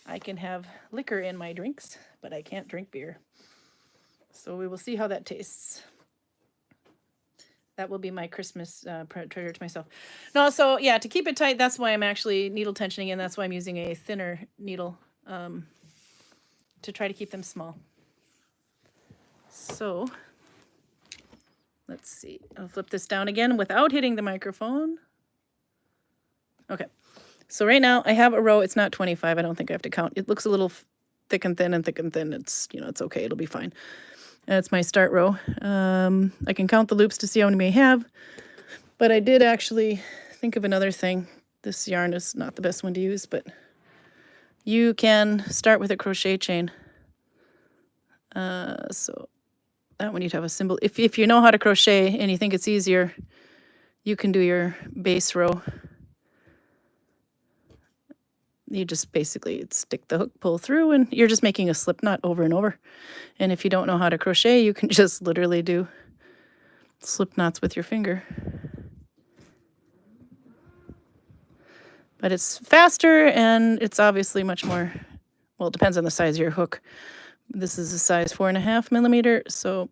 I can have liquor in my drinks, but I can't drink beer. So we will see how that tastes. That will be my Christmas treasure to myself. No, so yeah, to keep it tight, that's why I'm actually needle tensioning, and that's why I'm using a thinner needle to try to keep them small. So let's see. I'll flip this down again without hitting the microphone. Okay. So right now I have a row. It's not 25. I don't think I have to count. It looks a little thick and thin and thick and thin. It's, it's okay. It'll be fine. That's my start row. I can count the loops to see how many I have. But I did actually think of another thing. This yarn is not the best one to use, but you can start with a crochet chain. So that one you'd have a symbol. If you know how to crochet and you think it's easier, you can do your base row. You just basically stick the hook, pull through, and you're just making a slip knot over and over. And if you don't know how to crochet, you can just literally do slip knots with your finger. But it's faster, and it's obviously much more, well, it depends on the size of your hook. This is a size 4.5 millimeter, so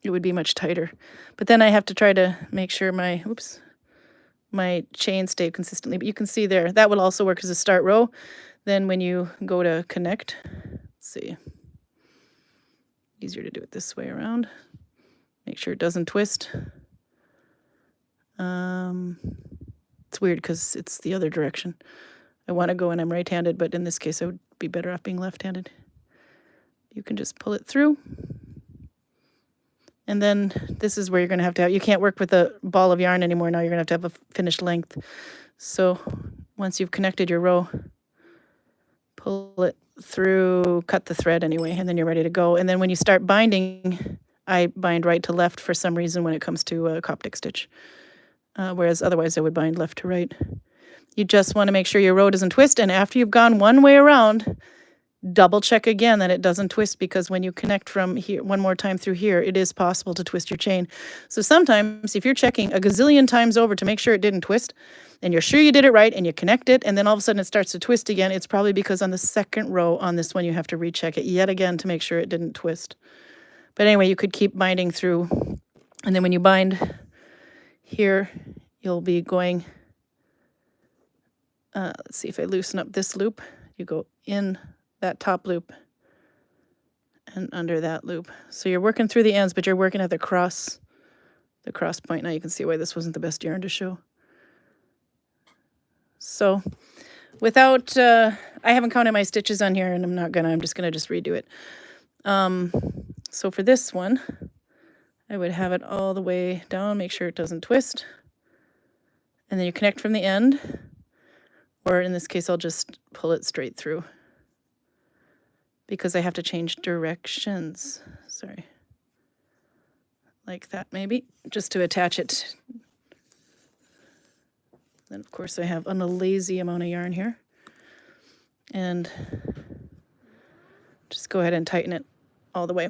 it would be much tighter. But then I have to try to make sure my chain stayed consistently. But you can see there, that would also work as a start row. Then when you go to connect, let's see, easier to do it this way around. Make sure it doesn't twist. It's weird because it's the other direction. I want to go and I'm right-handed, but in this case I would be better off being left-handed. You can just pull it through. And then this is where you're going to have, you can't work with a ball of yarn anymore. Now you're going to have a finished length. So once you've connected your row, pull it through, cut the thread anyway, and then you're ready to go. And then when you start binding, I bind right to left for some reason when it comes to a Coptic stitch. Whereas otherwise I would bind left to right. You just want to make sure your row doesn't twist. And after you've gone one way around, double check again that it doesn't twist, because when you connect from here one more time through here, it is possible to twist your chain. So sometimes if you're checking a gazillion times over to make sure it didn't twist, and you're sure you did it right, and you connect it, and then all of a sudden it starts to twist again, it's probably because on the second row on this one you have to recheck it yet again to make sure it didn't twist. But anyway, you could keep binding through, and then when you bind here, you'll be going, let's see if I loosen up this loop. You go in that top loop and under that loop. So you're working through the ends, but you're working at the cross point. Now you can see why this wasn't the best yarn to show. So without, I haven't counted my stitches on here, and I'm just gonna just redo it. So for this one, I would have it all the way down, make sure it doesn't twist. And then you connect from the end, or in this case, I'll just pull it straight through because I have to change directions. Sorry. Like that maybe, just to attach it. Then of course I have a lazy amount of yarn here. And just go ahead and tighten it all the way.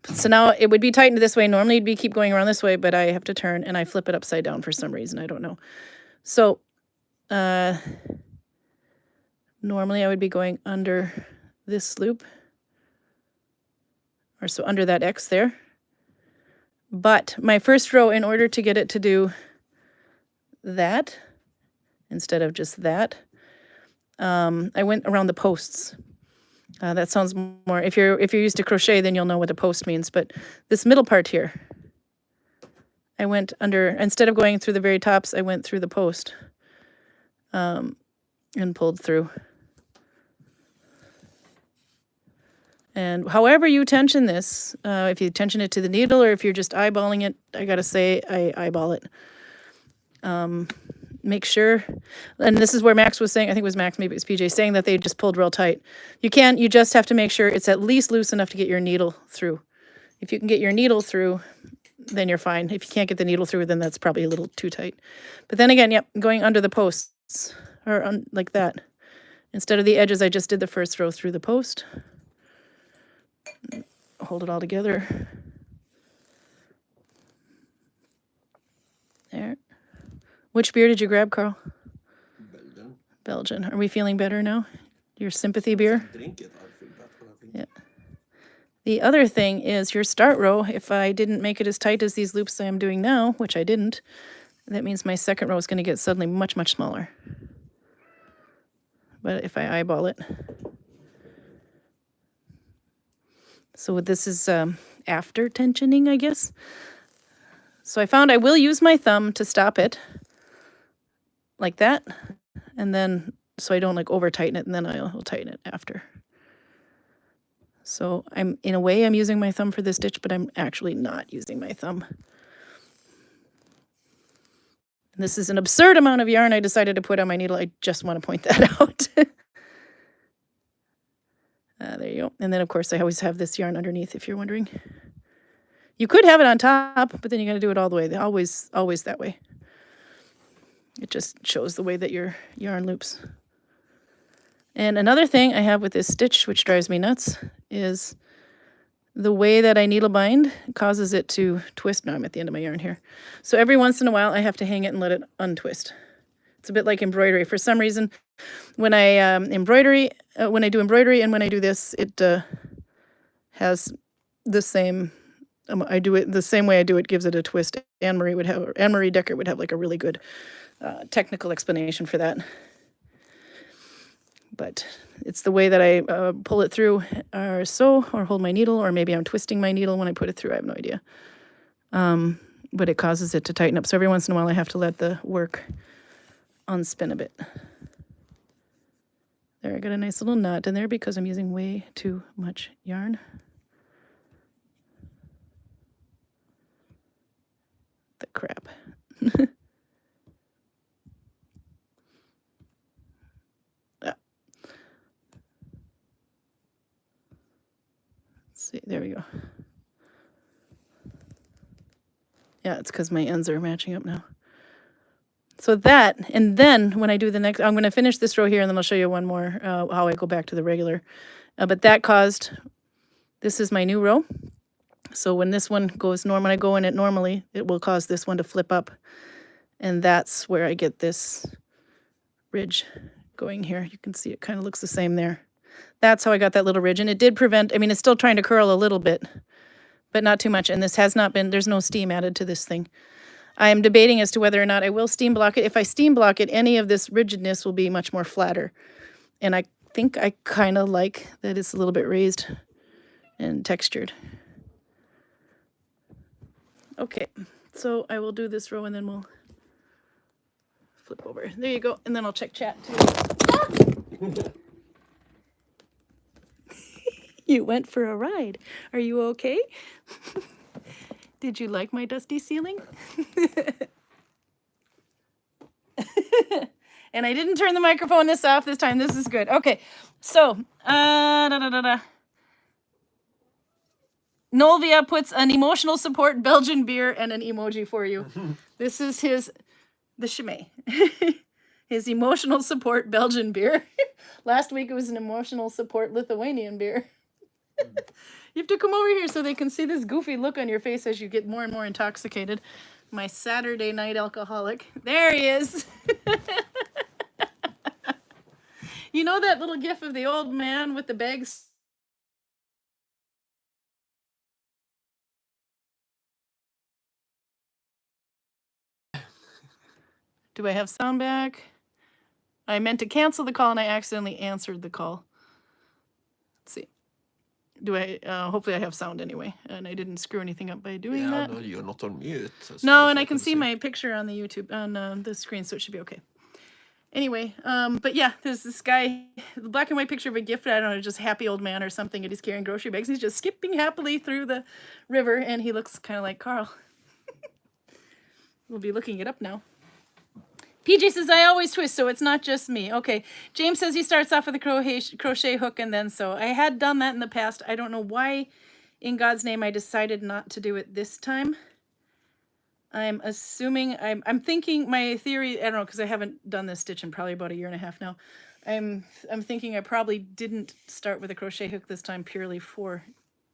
So now it would be tightened this way. Normally it'd be keep going around this way, but I have to turn and I flip it upside down for some reason. I don't know. So normally I would be going under this loop, or so under that X there. But my first row, in order to get it to do that instead of just that, I went around the posts. That sounds more, if you're used to crochet, then you'll know what a post means. But this middle part here, I went under, instead of going through the very tops, I went through the post and pulled through. And however you tension this, if you tension it to the needle or if you're just eyeballing it, I gotta say, I eyeball it. Make sure, and this is where Max was saying, I think it was Max, maybe it was PJ, saying that they just pulled real tight. You just have to make sure it's at least loose enough to get your needle through. If you can get your needle through, then you're fine. If you can't get the needle through, then that's probably a little too tight. But then again, yep, going under the posts, or like that. Instead of the edges, I just did the first row through the post. Hold it all together. There. Which beer did you grab, Carl? Belgian. Belgian. Are we feeling better now? Your sympathy beer? Drink it, I feel better, I think. Yeah. The other thing is your start row. If I didn't make it as tight as these loops I am doing now, which I didn't, that means my second row is going to get suddenly much, much smaller. But if I eyeball it. So this is after tensioning, I guess. So I found I will use my thumb to stop it. Like that, and then so I don't like over tighten it, and then I'll tighten it after. So I'm using my thumb for this stitch, but I'm actually not using my thumb. And this is an absurd amount of yarn I decided to put on my needle. I just want to point that out. There you go. And then of course I always have this yarn underneath, if you're wondering. You could have it on top, but then you got to do it all the way. Always that way. It just shows the way that your yarn loops. And another thing I have with this stitch, which drives me nuts, is the way that I needle bind causes it to twist. Now I'm at the end of my yarn here. So every once in a while, I have to hang it and let it untwist. It's a bit like embroidery. For some reason, when I do embroidery and when I do this, it has the same. I do it the same way I do it. Gives it a twist. Anne-Marie Decker would have like a really good technical explanation for that. But it's the way that I pull it through or hold my needle, or maybe I'm twisting my needle when I put it through. I have no idea. But it causes it to tighten up. So every once in a while I have to let the work unspin a bit. There, I got a nice little knot in there because I'm using way too much yarn. The crap. See, there we go. Yeah, it's because my ends are matching up now. So that, and then when I do the next, I'm going to finish this row here, and then I'll show you one more, how I go back to the regular. But that caused, this is my new row. So when this one goes normal, when I go in it normally, it will cause this one to flip up. And that's where I get this ridge going here. You can see it kind of looks the same there. That's how I got that little ridge. And it did prevent, I mean, it's still trying to curl a little bit, but not too much. And this has not been, there's no steam added to this thing. I am debating as to whether or not I will steam block it. If I steam block it, any of this rigidness will be much more flatter. And I think I kind of like that it's a little bit raised and textured. Okay, so I will do this row and then we'll flip over. There you go, and then I'll check chat too. You went for a ride. Are you okay? Did you like my dusty ceiling? And I didn't turn the microphone this off this time. This is good. Okay, so Nolvia puts an emotional support Belgian beer and an emoji for you. This is the Chimay. His emotional support Belgian beer. Last week it was an emotional support Lithuanian beer. You have to come over here so they can see this goofy look on your face as you get more and more intoxicated. My Saturday night alcoholic. There he is. You know that little gif of the old man with the bags? Do I have sound back? I meant to cancel the call and I accidentally answered the call. Let's see. Do I, hopefully I have sound anyway, and I didn't screw anything up by doing that. No, you're not on mute. No, and I can see my picture on the YouTube, on the screen, so it should be okay. Anyway, but yeah, there's this guy, the black and white picture of a gift, I don't know, just happy old man or something, and he's carrying grocery bags. He's just skipping happily through the river, and he looks kind of like Karl. We'll be looking it up now. PJ says, I always twist, so it's not just me. Okay. James says he starts off with a crochet hook and then sew. I had done that in the past. I don't know why, in God's name, I decided not to do it this time. I'm assuming, I'm thinking, my theory, I don't know, because I haven't done this stitch in probably about 1.5 years now. I'm thinking I probably didn't start with a crochet hook this time purely for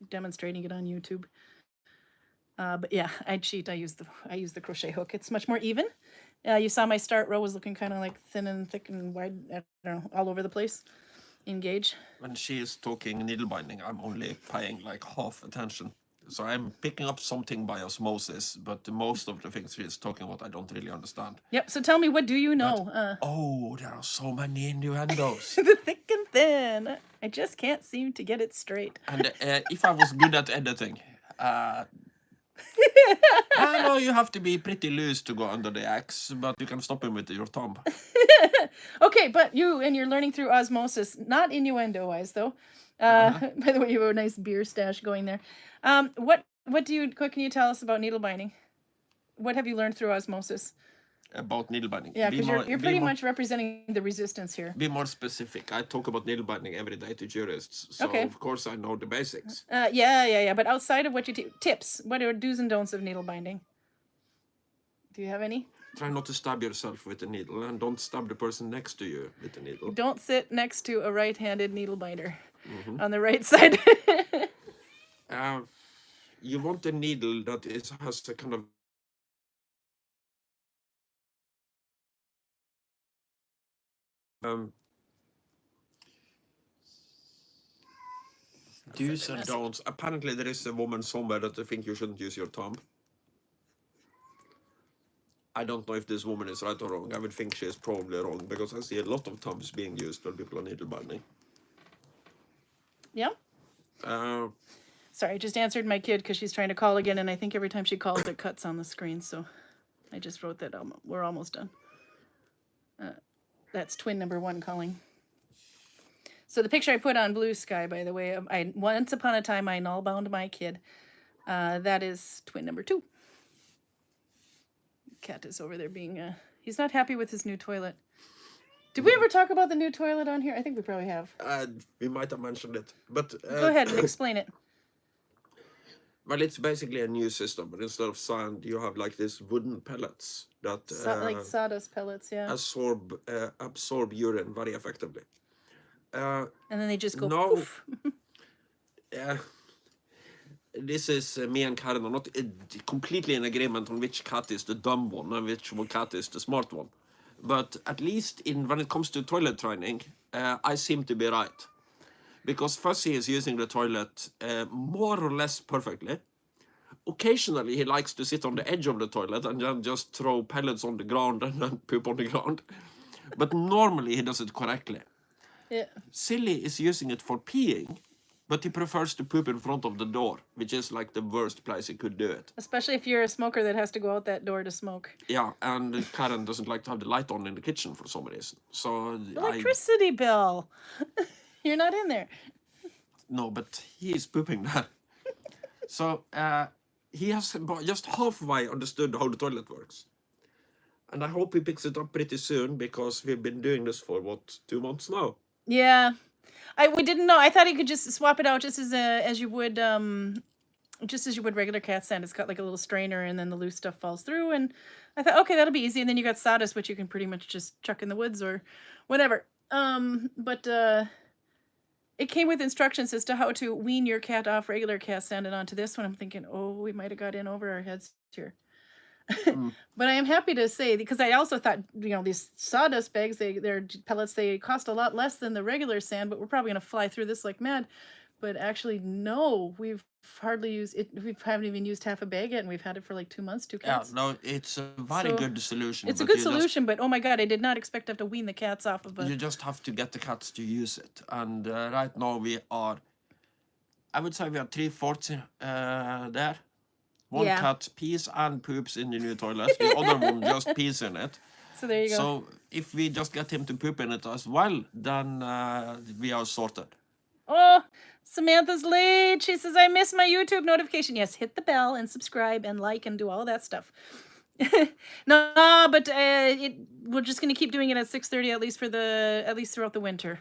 demonstrating it on YouTube. But yeah, I cheat. I use the crochet hook. It's much more even. You saw my start row was looking kind of like thin and thick and wide, I don't know, all over the place. Engage. When she is talking needle binding, I'm only paying like half attention. So I'm picking up something by osmosis, but most of the things she is talking about, I don't really understand. Yep, so tell me, what do you know? Oh, there are so many innuendos. The thick and thin. I just can't seem to get it straight. And if I was good at editing, I know you have to be pretty loose to go under the axe, but you can stop him with your thumb. Okay, but you're learning through osmosis, not innuendo-wise, though. By the way, you have a nice beer stash going there. What can you tell us about needle binding? What have you learned through osmosis? About needle binding? Yeah, because you're pretty much representing the resistance here. Be more specific. I talk about needle binding every day to jurists, so okay. Of course I know the basics. Yeah. But outside of what you tips, what are do's and don'ts of needle binding? Do you have any? Try not to stab yourself with a needle, and don't stab the person next to you with a needle. Don't sit next to a right-handed needle binder on the right side. You want a needle that has a kind of do's and don'ts. Apparently there is a woman somewhere that I think you shouldn't use your thumb. I don't know if this woman is right or wrong. I would think she is probably wrong, because I see a lot of thumbs being used when people are needle binding. Yeah? Sorry, I just answered my kid because she's trying to call again, and I think every time she calls it cuts on the screen, so I just wrote that we're almost done. That's twin number 1 calling. So the picture I put on Blue Sky, by the way, once upon a time I null bound my kid. That is twin number 2. Cat is over there being he's not happy with his new toilet. Did we ever talk about the new toilet on here? I think we probably have. We might have mentioned it, but go ahead and explain it. Well, it's basically a new system, but instead of sand, you have like these wooden pellets that like sawdust pellets, yeah. Absorb urine very effectively. And then they just go poof. This is me and Karin are not completely in agreement on which cat is the dumb one and which cat is the smart one. But at least when it comes to toilet training, I seem to be right. Because Fuzzy is using the toilet more or less perfectly. Occasionally he likes to sit on the edge of the toilet and then just throw pellets on the ground and then poop on the ground. But normally he does it correctly. Yeah. Silly is using it for peeing, But he prefers to poop in front of the door, which is like the worst place he could do it. Especially if you're a smoker that has to go out that door to smoke. Yeah, and Karen doesn't like to have the light on in the kitchen for some reason. So Electricity bill. You're not in there. No, but he is pooping there. So he has just halfway understood how the toilet works. And I hope he picks it up pretty soon, because we've been doing this for, 2 months now? Yeah. We didn't know. I thought he could just swap it out just as you would regular cat sand. It's got like a little strainer, and then the loose stuff falls through. And I thought, okay, that'll be easy. And then you got sawdust, which you can pretty much just chuck in the woods or whatever. But it came with instructions as to how to wean your cat off regular cat sand and onto this one. I'm thinking, oh, we might have got in over our heads here. But I am happy to say, because I also thought, these sawdust bags, they're pellets, they cost a lot less than the regular sand, but we're probably going to fly through this like mad. But actually, no, we've hardly used it. We haven't even used half a bag yet, and we've had it for like 2 months, 2 cats. Yeah, no, it's a very good solution. It's a good solution, but oh my God, I did not expect to have to wean the cats off of it. You just have to get the cats to use it. And right now I would say we are 3/4 there. One cat pees and poops in the new toilet. The other one just pees in it. So there you go. So if we just get him to poop in it as well, then we are sorted. Oh, Samantha's late. She says, I missed my YouTube notification. Yes, hit the bell and subscribe and like and do all that stuff. No, but we're just going to keep doing it at 6:30 at least throughout the winter.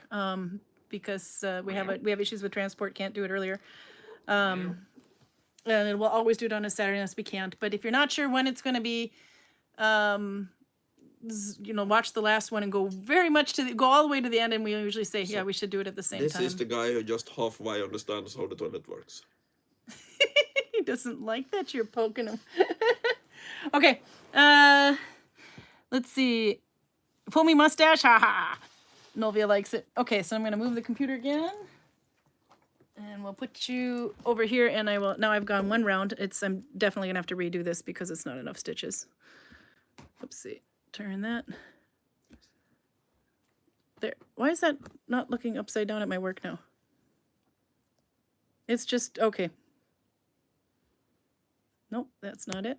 Because we have issues with transport, can't do it earlier. And we'll always do it on a Saturday unless we can't. But if you're not sure when it's going to be, watch the last one and go go all the way to the end. And we usually say, yeah, we should do it at the same time. This is the guy who just halfway understands how the toilet works. He doesn't like that you're poking him. Okay. Let's see. Pull me mustache. Ha ha. Novia likes it. Okay, so I'm going to move the computer again. And we'll put you over here, and now I've gone one round. I'm definitely going to have to redo this because it's not enough stitches. Oopsie. Turn that. There. Why is that not looking upside down at my work now? It's just, okay. Nope, that's not it.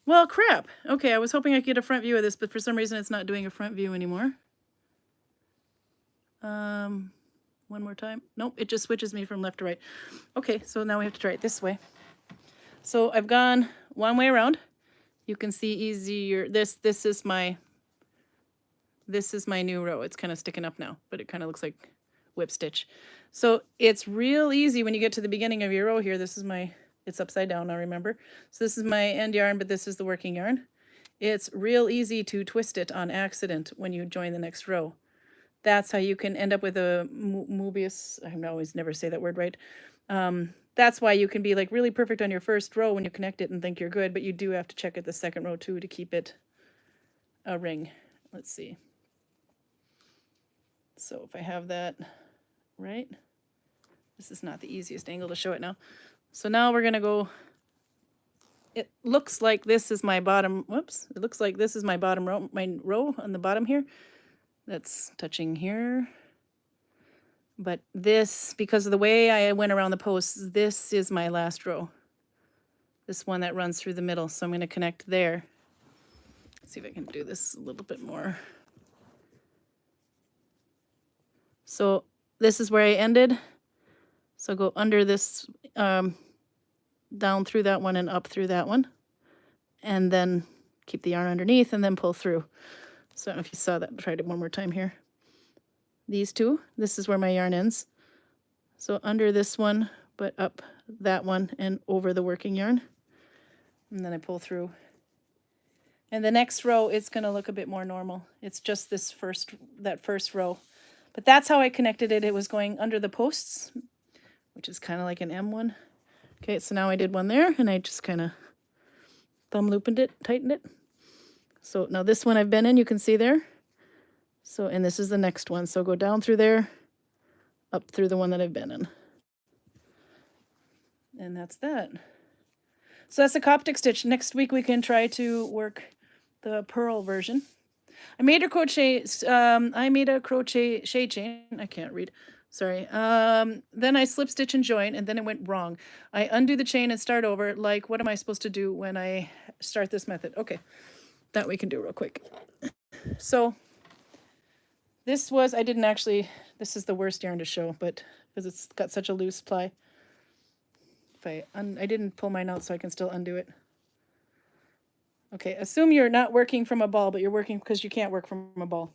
Well, crap. Okay, I was hoping I could get a front view of this, but for some reason it's not doing a front view anymore. One more time. Nope, it just switches me from left to right. Okay, so now we have to try it this way. So I've gone one way around. You can see easier. This is my new row. It's kind of sticking up now, but it kind of looks like whip stitch. So it's real easy when you get to the beginning of your row here. It's upside down now, remember? So this is my end yarn, but this is the working yarn. It's real easy to twist it on accident when you join the next row. That's how you can end up with a Mobius. I always never say that word right. That's why you can be like really perfect on your first row when you connect it and think you're good, but you do have to check at the second row too to keep it a ring. Let's see. So if I have that right, this is not the easiest angle to show it now. So now we're going to go, it looks like this is my bottom, whoops, it looks like this is my bottom row, my row on the bottom here. That's touching here. But this, because of the way I went around the posts, this is my last row. This one that runs through the middle. So I'm going to connect there. Let's see if I can do this a little bit more. So this is where I ended. So go under this, down through that one and up through that one. And then keep the yarn underneath and then pull through. So I don't know if you saw that. I'll try it one more time here. These two, this is where my yarn ends. So under this one, but up that one and over the working yarn. And then I pull through. And the next row, it's going to look a bit more normal. It's just that first row. But that's how I connected it. It was going under the posts, which is kind of like an M1. Okay, so now I did one there, and I just kind of thumb looped it, tightened it. So now this one I've been in, you can see there. So, and this is the next one. So go down through there, up through the one that I've been in. And that's that. So that's a Coptic stitch. Next week we can try to work the pearl version. I made a crochet chain. I can't read. Sorry. Then I slip stitch and join, and then it went wrong. I undo the chain and start over. Like, what am I supposed to do when I start this method? Okay, that we can do real quick. So this was, I didn't actually, this is the worst yarn to show, but because it's got such a loose ply. If I didn't pull mine out, so I can still undo it. Okay, assume you're not working from a ball, but you're working because you can't work from a ball.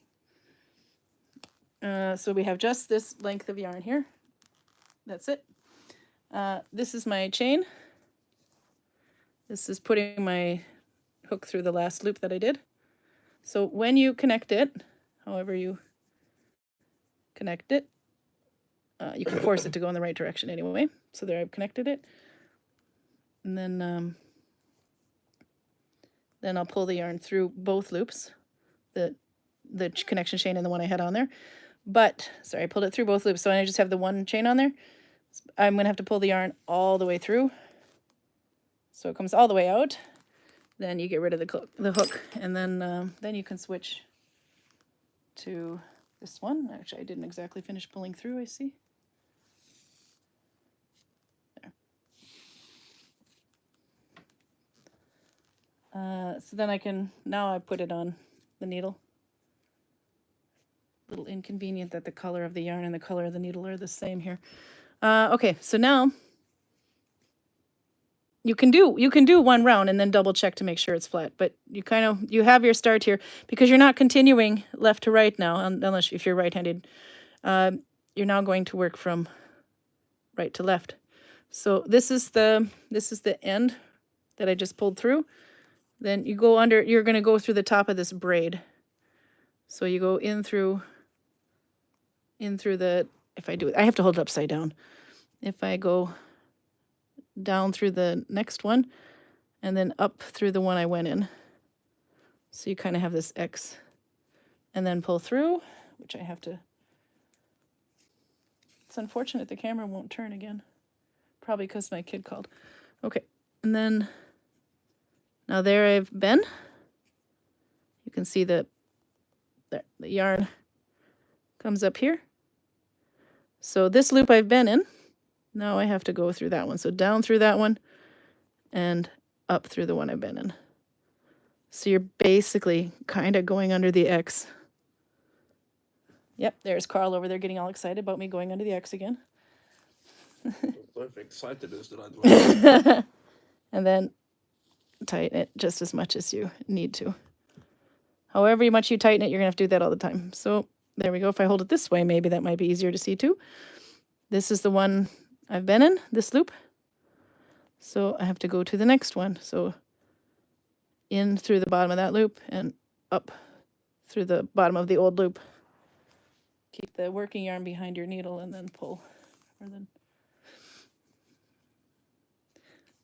So we have just this length of yarn here. That's it. This is my chain. This is putting my hook through the last loop that I did. So when you connect it, however you connect it, you can force it to go in the right direction anyway. So there I've connected it. And then I'll pull the yarn through both loops, the connection chain and the one I had on there. But, sorry, I pulled it through both loops, so I just have the one chain on there. I'm going to have to pull the yarn all the way through. So it comes all the way out. Then you get rid of the hook, and then you can switch to this one. Actually, I didn't exactly finish pulling through, I see. There. So then now I put it on the needle. A little inconvenient that the color of the yarn and the color of the needle are the same here. Okay, so now you can do one round and then double check to make sure it's flat, but you have your start here because you're not continuing left to right now, unless if you're right-handed. You're now going to work from right to left. So this is the end that I just pulled through. Then you go under, you're going to go through the top of this braid. So you go in through the, if I do it, I have to hold it upside down. If I go down through the next one and then up through the one I went in. So you kind of have this X and then pull through, which I have to, it's unfortunate the camera won't turn again. Probably because my kid called. Okay, and then now there I've been. You can see the yarn comes up here. So this loop I've been in, now I have to go through that one. So down through that one and up through the one I've been in. So you're basically kind of going under the X. Yep, there's Karl over there getting all excited about me going under the X again. So excited is the right word. And then tighten it just as much as you need to. However much you tighten it, you're going to have to do that all the time. So there we go. If I hold it this way, maybe that might be easier to see too. This is the one I've been in, this loop. So I have to go to the next one. So in through the bottom of that loop and up through the bottom of the old loop. Keep the working yarn behind your needle and then pull.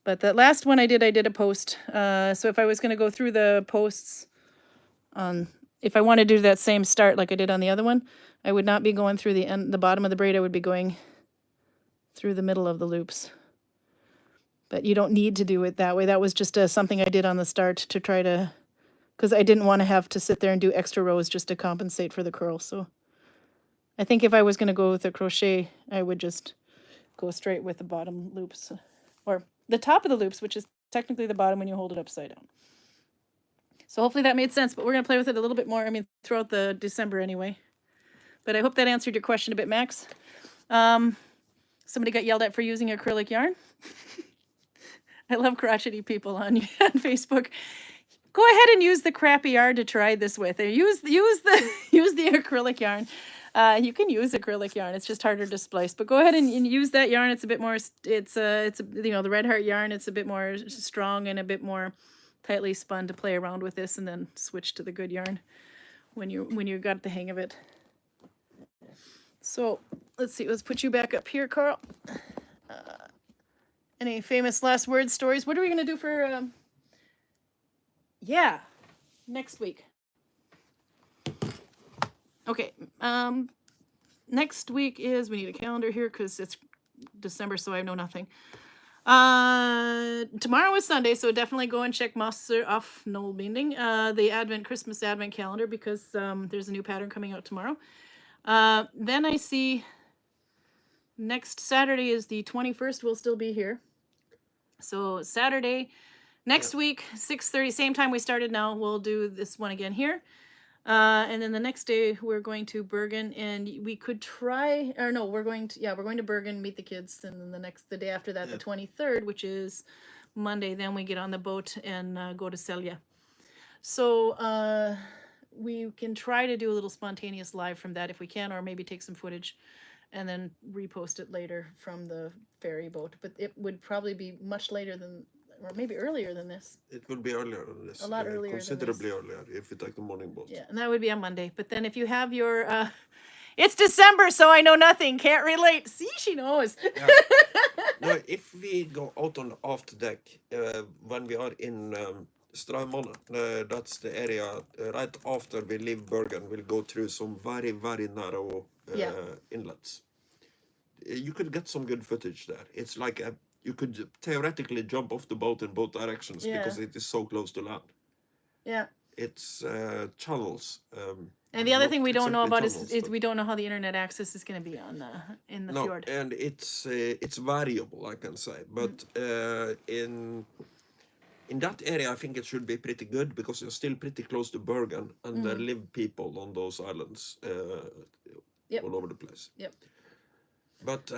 But that last one I did a post. So if I was going to go through the posts if I want to do that same start like I did on the other one, I would not be going through the bottom of the braid. I would be going through the middle of the loops. But you don't need to do it that way. That was just something I did on the start to try to, because I didn't want to have to sit there and do extra rows just to compensate for the curl. So I think if I was going to go with a crochet, I would just go straight with the bottom loops, or the top of the loops, which is technically the bottom when you hold it upside down. So hopefully that made sense, but we're going to play with it a little bit more, throughout the December anyway. But I hope that answered your question a bit, Max. Somebody got yelled at for using acrylic yarn. I love crotchety people on Facebook. Go ahead and use the crappy yarn to try this with. Or use the acrylic yarn. You can use acrylic yarn. It's just harder to splice. But go ahead and use that yarn. It's a bit more. It's the Red Heart yarn. It's a bit more strong and a bit more tightly spun to play around with this, and then switch to the good yarn when you got the hang of it. So let's see. Let's put you back up here, Karl. Any famous last word stories? What are we going to do for, next week? Okay, next week is, we need a calendar here because it's December, so I know nothing. Tomorrow is Sunday, so definitely go and check Master of Nalbinding, the Christmas Advent calendar, because there's a new pattern coming out tomorrow. Then I see next Saturday is the 21st. We'll still be here. So Saturday, next week, 6:30, same time we started now. We'll do this one again here. And then the next day we're going to Bergen, and we could try, or no, we're going to Bergen, meet the kids, and then the day after that, the 23rd, which is Monday, then we get on the boat and go to Selja. So we can try to do a little spontaneous live from that if we can, or maybe take some footage and then repost it later from the ferry boat. But it would probably be much later than, or maybe earlier than this. It will be earlier than this. A lot earlier than considerably earlier if you take the morning boat. Yeah, and that would be on Monday. But then if you have your, it's December, so I know nothing, can't relate. See, she knows. Yeah. No, if we go out on the aft deck, when we are in Straumann, that's the area right after we leave Bergen, we'll go through some very, very narrow inlets. You could get some good footage there. It's like you could theoretically jump off the boat in both directions because it is so close to land. Yeah. It's channels. And the other thing we don't know about is we don't know how the internet access is going to be on in the fjord. And it's variable, I can say. But in that area, I think it should be pretty good because you're still pretty close to Bergen, and there live people on those islands all over the place. Yep. But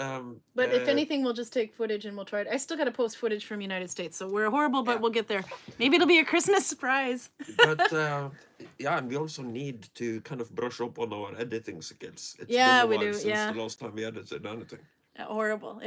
if anything, we'll just take footage and we'll try it. I still got to post footage from United States, so we're horrible, but we'll get there. Maybe it'll be a Christmas surprise. But and we also need to kind of brush up on our editing skills. It's been a while since the last time we edited anything. Horrible.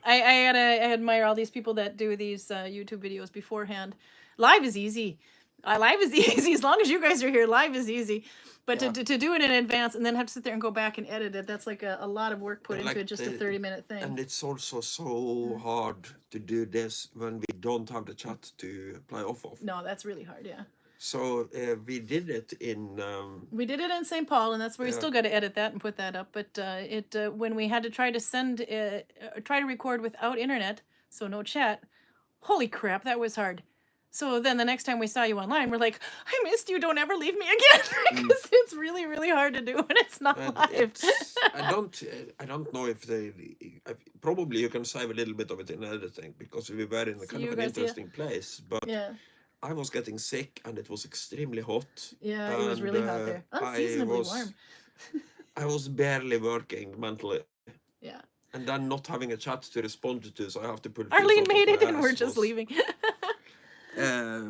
I admire all these people that do these YouTube videos beforehand. Live is easy. Live is easy as long as you guys are here. Live is easy. But to do it in advance and then have to sit there and go back and edit it, that's like a lot of work put into just a 30-minute thing. And it's also so hard to do this when we don't have the chat to play off of. No, that's really hard, yeah. So we did it in... we did it in St. Paul, and that's where we still got to edit that and put that up. But when we had to try to record without internet, so no chat, holy crap, that was hard. So then the next time we saw you online, we're like, I missed you, don't ever leave me again. Because it's really, really hard to do when it's not live. I don't know if probably you can save a little bit of it in editing because we were in a kind of an interesting place. But I was getting sick and it was extremely hot. Yeah, it was really hot there. Unseasonably warm. I was barely working mentally. Yeah. And then not having a chat to respond to, so I have to put... Arlene made it and we're just leaving.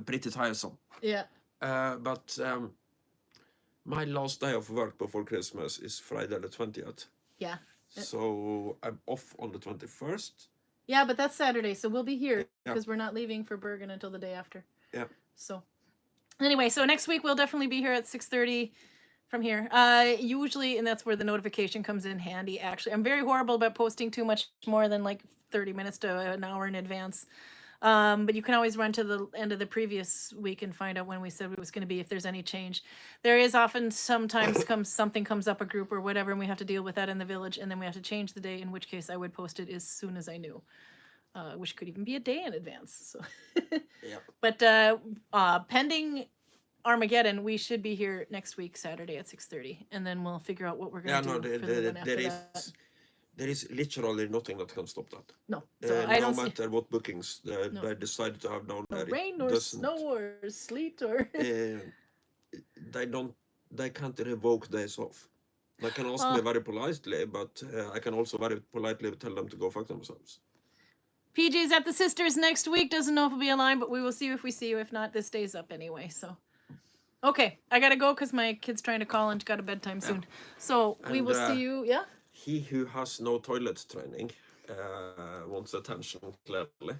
Pretty tiresome. Yeah. But my last day of work before Christmas is Friday the 20th. Yeah. So I'm off on the 21st. Yeah, but that's Saturday, so we'll be here because we're not leaving for Bergen until the day after. Yeah. So anyway, so next week we'll definitely be here at 6:30 from here. Usually, and that's where the notification comes in handy, actually. I'm very horrible about posting too much more than like 30 minutes to an hour in advance. But you can always run to the end of the previous week and find out when we said it was going to be, if there's any change. There is often sometimes something comes up, a group or whatever, and we have to deal with that in the village, and then we have to change the day, in which case I would post it as soon as I knew, which could even be a day in advance. So, But pending Armageddon, we should be here next week, Saturday at 6:30, and then we'll figure out what we're going to do for the one after that. There is literally nothing that can stop that. No. So I don't matter what bookings they decide to have down there. Rain or snow or sleet or... they can't revoke days off. They can ask me very politely, but I can also very politely tell them to go fuck themselves. PJ's at the sisters next week. Doesn't know if we'll be alive, but we will see you if we see you. If not, this day's up anyway, so... Okay, I gotta go because my kid's trying to call and got a bedtime soon. So we will see you, He who has no toilet training wants attention, clearly.